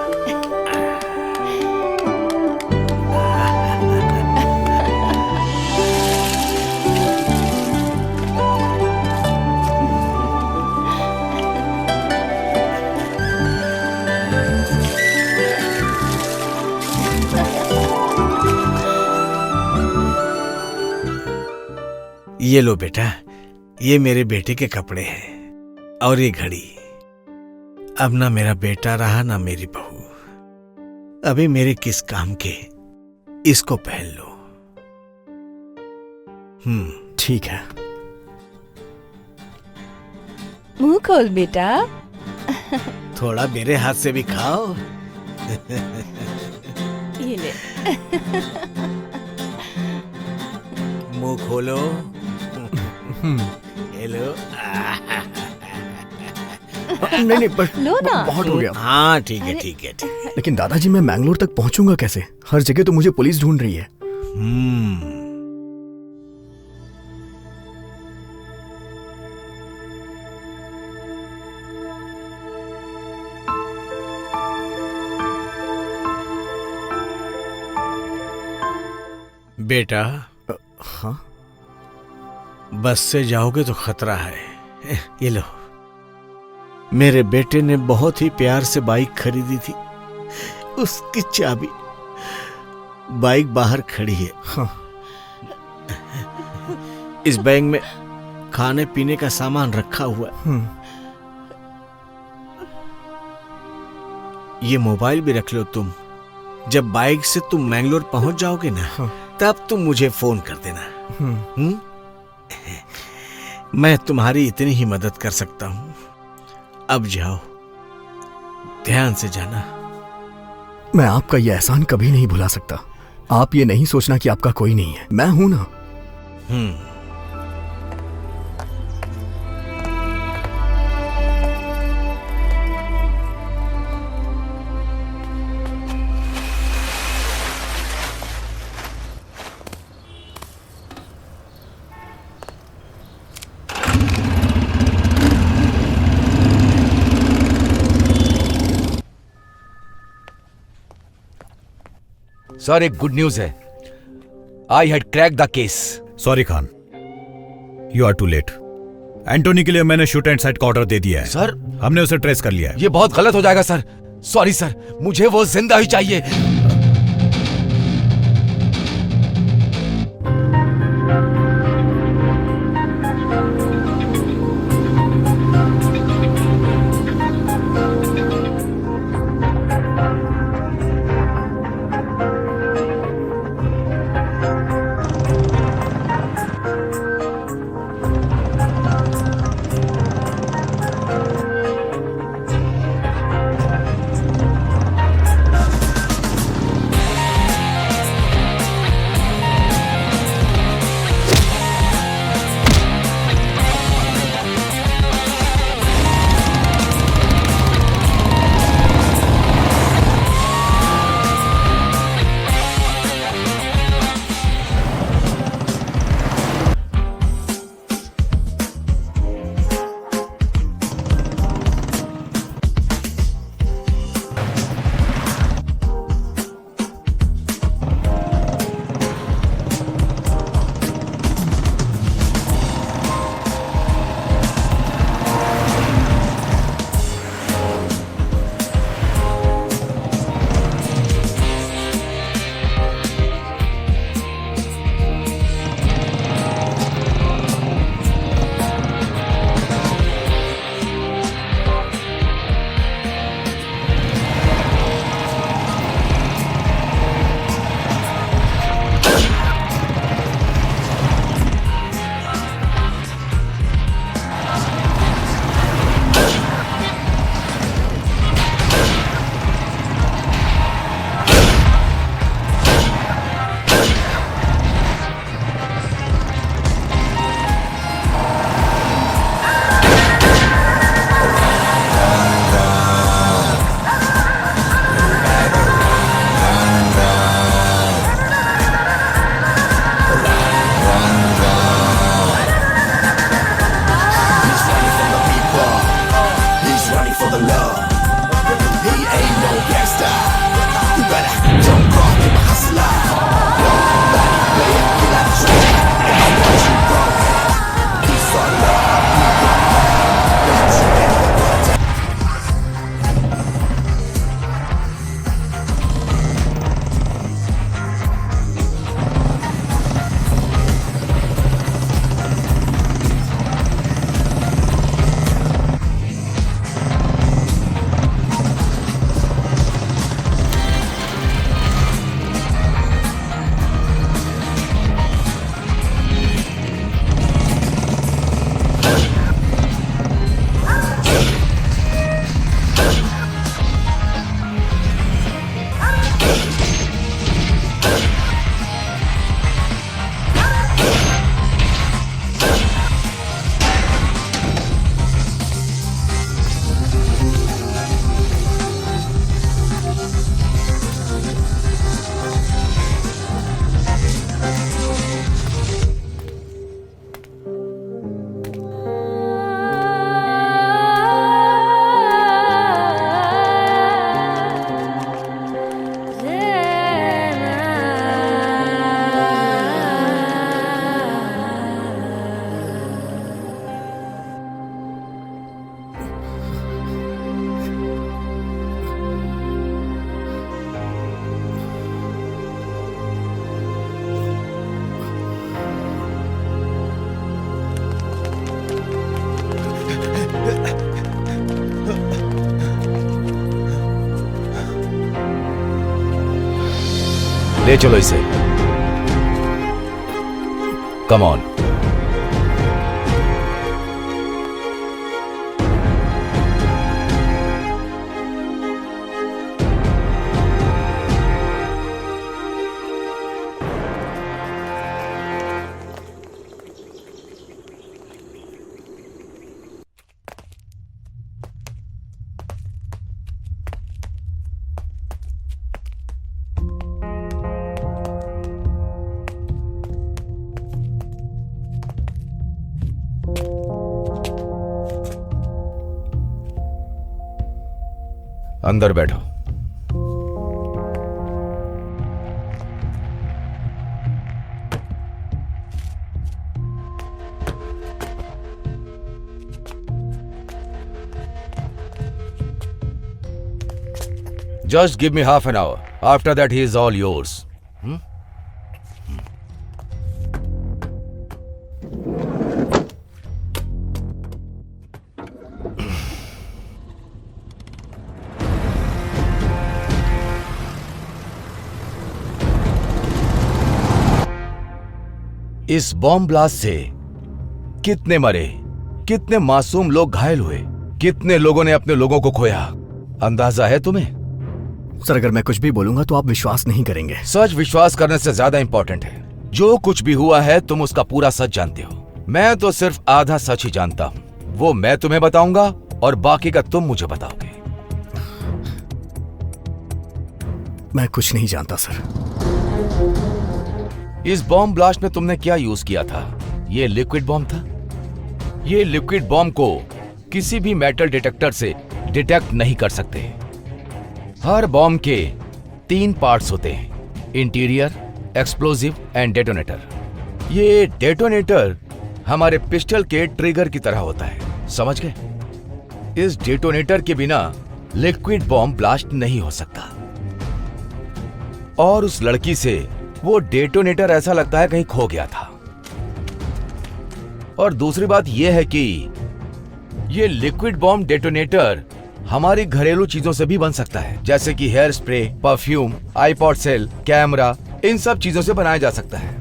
[SPEAKER 17] ये लो बेटा, ये मेरे बेटे के कपड़े हैं और ये घड़ी। अब ना मेरा बेटा रहा ना मेरी बहू, अभी मेरे किस काम के, इसको पहन लो।
[SPEAKER 5] ठीक है।
[SPEAKER 19] मुंह खोल बेटा।
[SPEAKER 17] थोड़ा मेरे हाथ से भी खाओ।
[SPEAKER 19] ये ले।
[SPEAKER 17] मुंह खोलो। हेलो।
[SPEAKER 5] नहीं बस
[SPEAKER 19] लो ना।
[SPEAKER 5] बहुत हो गया।
[SPEAKER 17] हाँ ठीक है ठीक है ठीक है।
[SPEAKER 5] लेकिन दादाजी, मैं मैंगलोर तक पहुंचूंगा कैसे? हर जगह तो मुझे पुलिस ढूंढ रही है।
[SPEAKER 17] बेटा,
[SPEAKER 5] हाँ?
[SPEAKER 17] बस से जाओगे तो खतरा है। ये लो, मेरे बेटे ने बहुत ही प्यार से बाइक खरीदी थी, उसकी चाबी बाइक बाहर खड़ी है।
[SPEAKER 5] हाँ।
[SPEAKER 17] इस बैग में खाने पीने का सामान रखा हुआ है। ये मोबाइल भी रख लो तुम। जब बाइक से तुम मैंगलोर पहुंच जाओगे ना, तब तुम मुझे फोन कर देना। मैं तुम्हारी इतनी ही मदद कर सकता हूं। अब जाओ, ध्यान से जाना।
[SPEAKER 5] मैं आपका यह एहसान कभी नहीं भुला सकता। आप ये नहीं सोचना कि आपका कोई नहीं है, मैं हूं ना।
[SPEAKER 14] सर, एक गुड न्यूज है। I had crack the case.
[SPEAKER 6] Sorry Khan, you are too late. Antony के लिए मैंने शूट एंड साइट का ऑर्डर दे दिया है।
[SPEAKER 14] सर,
[SPEAKER 6] हमने उसे ट्रेस कर लिया है।
[SPEAKER 14] ये बहुत गलत हो जाएगा सर। सॉरी सर, मुझे वो जिंदा ही चाहिए। ले चलो इसे। Come on. अंदर बैठो। Just give me half an hour. After that, he is all yours. इस बॉम्ब ब्लास्ट से कितने मरे, कितने मासूम लोग घायल हुए, कितने लोगों ने अपने लोगों को खोया, अंदाजा है तुम्हें?
[SPEAKER 5] सर, अगर मैं कुछ भी बोलूंगा तो आप विश्वास नहीं करेंगे।
[SPEAKER 14] सच विश्वास करने से ज्यादा इंपॉर्टेंट है। जो कुछ भी हुआ है तुम उसका पूरा सच जानते हो। मैं तो सिर्फ आधा सच ही जानता हूं। वो मैं तुम्हें बताऊंगा और बाकी का तुम मुझे बताओगे।
[SPEAKER 5] मैं कुछ नहीं जानता सर।
[SPEAKER 14] इस बॉम्ब ब्लास्ट में तुमने क्या यूज किया था? ये लिक्विड बॉम्ब था। ये लिक्विड बॉम्ब को किसी भी मेटल डिटेक्टर से डिटेक्ट नहीं कर सकते। हर बॉम्ब के 3 पार्ट्स होते हैं, इंटीरियर, एक्सप्लोजिव एंड डेटोनेटर। ये डेटोनेटर हमारे पिस्टल के ट्रिगर की तरह होता है, समझ गए? इस डेटोनेटर के बिना लिक्विड बॉम्ब ब्लास्ट नहीं हो सकता। और उस लड़की से वो डेटोनेटर ऐसा लगता है कहीं खो गया था। और दूसरी बात यह है कि ये लिक्विड बॉम्ब डेटोनेटर हमारी घरेलू चीजों से भी बन सकता है, जैसे कि hair spray, perfume, iPod cell, camera, इन सब चीजों से बनाया जा सकता है।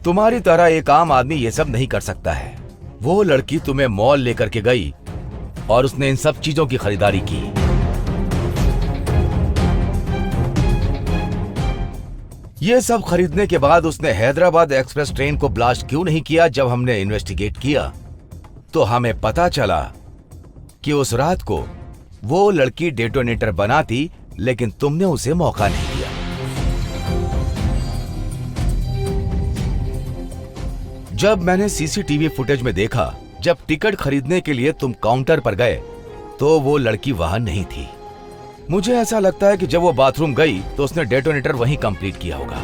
[SPEAKER 14] तुम्हारी तरह एक आम आदमी ये सब नहीं कर सकता है। वो लड़की तुम्हें मॉल लेकर के गई और उसने इन सब चीजों की खरीदारी की। ये सब खरीदने के बाद उसने हैदराबाद एक्सप्रेस ट्रेन को ब्लास्ट क्यों नहीं किया? जब हमने इन्वेस्टिगेट किया तो हमें पता चला कि उस रात को वो लड़की डेटोनेटर बनाती, लेकिन तुमने उसे मौका नहीं दिया। जब मैंने सीसीटीवी फुटेज में देखा, जब टिकट खरीदने के लिए तुम काउंटर पर गए तो वो लड़की वहां नहीं थी। मुझे ऐसा लगता है कि जब वो बाथरूम गई तो उसने डेटोनेटर वहीं कंप्लीट किया होगा।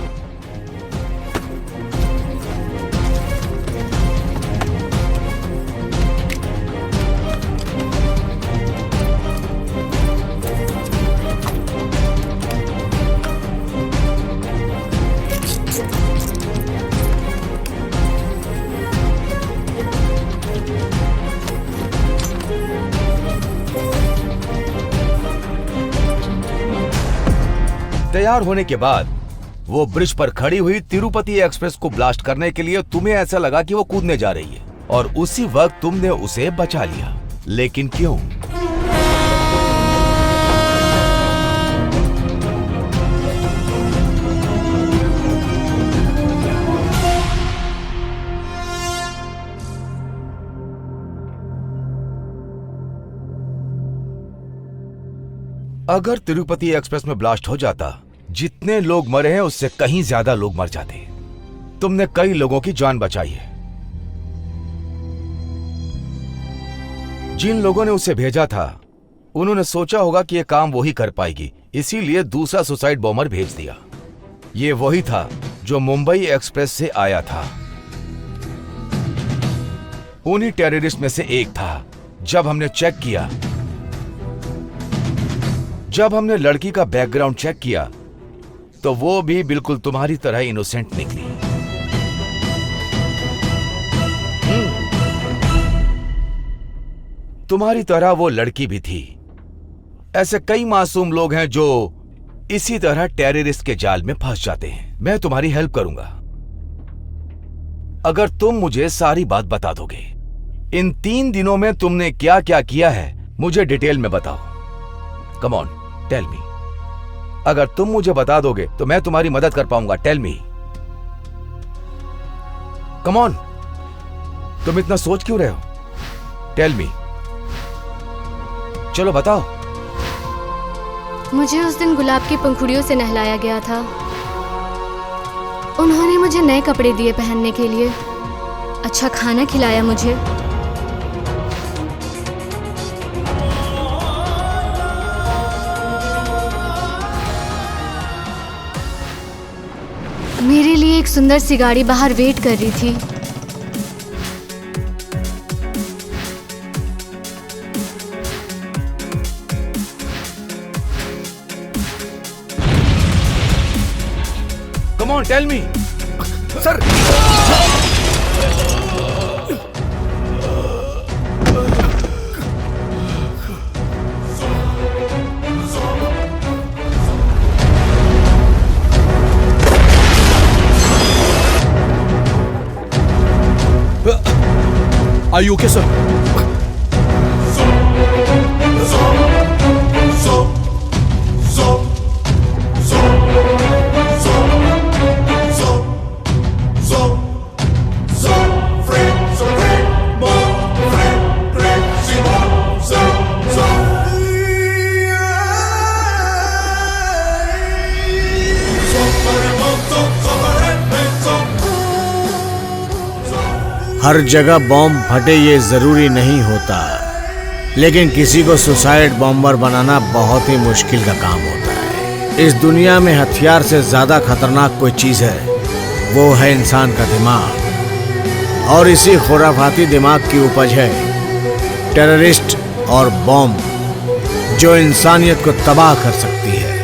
[SPEAKER 14] तैयार होने के बाद वो ब्रिज पर खड़ी हुई तिरुपति एक्सप्रेस को ब्लास्ट करने के लिए तुम्हें ऐसा लगा कि वो कूदने जा रही है, और उसी वक्त तुमने उसे बचा लिया। लेकिन क्यों? अगर तिरुपति एक्सप्रेस में ब्लास्ट हो जाता, जितने लोग मरे हैं उससे कहीं ज्यादा लोग मर जाते। तुमने कई लोगों की जान बचाई है। जिन लोगों ने उसे भेजा था उन्होंने सोचा होगा कि यह काम वो ही कर पाएगी, इसीलिए दूसरा सुसाइड बॉम्बर भेज दिया। ये वही था जो मुंबई एक्सप्रेस से आया था। उन्हीं टेररिस्ट में से एक था। जब हमने चेक किया, जब हमने लड़की का बैकग्राउंड चेक किया तो वो भी बिल्कुल तुम्हारी तरह इनोसेंट निकली। तुम्हारी तरह वो लड़की भी थी। ऐसे कई मासूम लोग हैं जो इसी तरह टेररिस्ट के जाल में फंस जाते हैं। मैं तुम्हारी हेल्प करूंगा अगर तुम मुझे सारी बात बता दोगे। इन 3 दिनों में तुमने क्या क्या किया है मुझे डिटेल में बताओ। Come on, tell me. अगर तुम मुझे बता दोगे तो मैं तुम्हारी मदद कर पाऊंगा। Tell me, come on. तुम इतना सोच क्यों रहे हो? टेल मी, चलो बताओ।
[SPEAKER 10] मुझे उस दिन गुलाब की पंखुड़ियों से नहलाया गया था। उन्होंने मुझे नए कपड़े दिए पहनने के लिए, अच्छा खाना खिलाया मुझे। मेरे लिए एक सुंदर सी गाड़ी बाहर वेट कर रही थी।
[SPEAKER 14] Come on, tell me.
[SPEAKER 5] Sir,
[SPEAKER 1] Are you okay, sir?
[SPEAKER 17] हर जगह बॉम्ब फटे ये जरूरी नहीं होता, लेकिन किसी को सुसाइड बॉम्बर बनाना बहुत ही मुश्किल का काम होता है। इस दुनिया में हथियार से ज्यादा खतरनाक कोई चीज है, वो है इंसान का दिमाग। और इसी खुराफाती दिमाग की उपज है टेररिस्ट और बॉम्ब, जो इंसानियत को तबाह कर सकती है।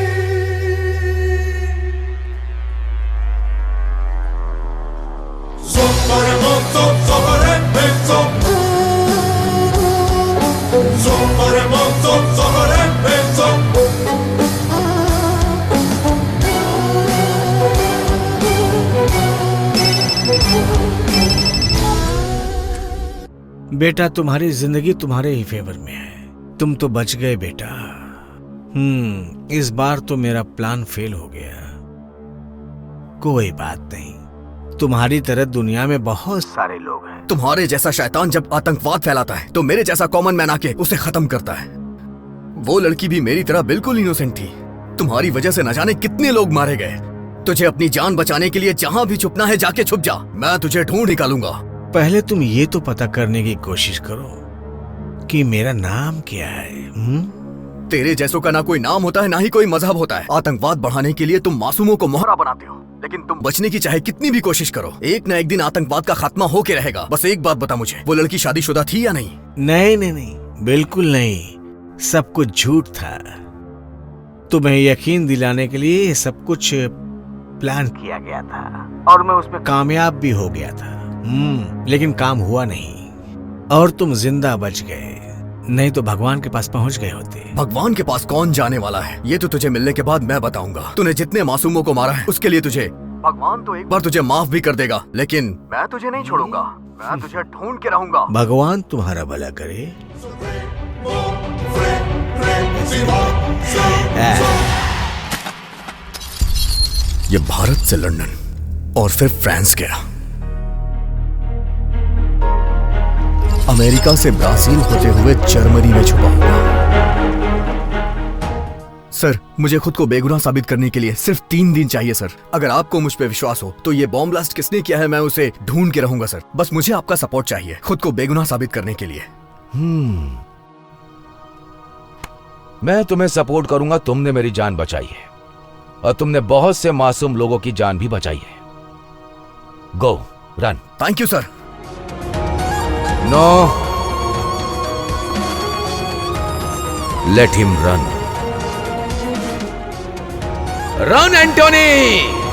[SPEAKER 17] बेटा, तुम्हारी जिंदगी तुम्हारे ही फेवर में है। तुम तो बच गए बेटा। इस बार तो मेरा प्लान फेल हो गया। कोई बात नहीं, तुम्हारी तरह दुनिया में बहुत सारे लोग हैं।
[SPEAKER 5] तुम्हारे जैसा शैतान जब आतंकवाद फैलाता है तो मेरे जैसा कॉमन मैन आके उसे खत्म करता है। वो लड़की भी मेरी तरह बिल्कुल इनोसेंट थी। तुम्हारी वजह से न जाने कितने लोग मारे गए। तुझे अपनी जान बचाने के लिए जहाँ भी छुपना है जाके छुप जा, मैं तुझे ढूंढ निकालूंगा।
[SPEAKER 17] पहले तुम ये तो पता करने की कोशिश करो कि मेरा नाम क्या है।
[SPEAKER 5] तेरे जैसों का ना कोई नाम होता है ना ही कोई मजहब होता है। आतंकवाद बढ़ाने के लिए तुम मासूमों को मोहरा बनाते हो, लेकिन तुम बचने की चाहे कितनी भी कोशिश करो, एक ना एक दिन आतंकवाद का खात्मा होके रहेगा। बस एक बात बता मुझे, वो लड़की शादीशुदा थी या नहीं?
[SPEAKER 17] नहीं नहीं नहीं, बिल्कुल नहीं। सब कुछ झूठ था। तुम्हें यकीन दिलाने के लिए सब कुछ प्लान किया गया था और मैं उसमें कामयाब भी हो गया था। लेकिन काम हुआ नहीं और तुम जिंदा बच गए, नहीं तो भगवान के पास पहुंच गए होते।
[SPEAKER 5] भगवान के पास कौन जाने वाला है, ये तो तुझे मिलने के बाद मैं बताऊंगा। तूने जितने मासूमों को मारा है उसके लिए तुझे भगवान तो एक बार तुझे माफ भी कर देगा, लेकिन मैं तुझे नहीं छोड़ूंगा। मैं तुझे ढूंढ के रहूंगा।
[SPEAKER 17] भगवान तुम्हारा भला करे।
[SPEAKER 5] ये भारत से लंदन और फिर फ्रांस गया, अमेरिका से ब्राजील होते हुए जर्मनी में छुपा हुआ। सर, मुझे खुद को बेगुनाह साबित करने के लिए सिर्फ 3 दिन चाहिए सर। अगर आपको मुझ पे विश्वास हो तो ये बॉम्ब ब्लास्ट किसने किया है मैं उसे ढूंढ के रहूंगा सर। बस मुझे आपका सपोर्ट चाहिए खुद को बेगुनाह साबित करने के लिए।
[SPEAKER 14] मैं तुम्हें सपोर्ट करूंगा। तुमने मेरी जान बचाई है और तुमने बहुत से मासूम लोगों की जान भी बचाई है। Go, run.
[SPEAKER 5] Thank you sir.
[SPEAKER 14] No, let him run. Run Antony.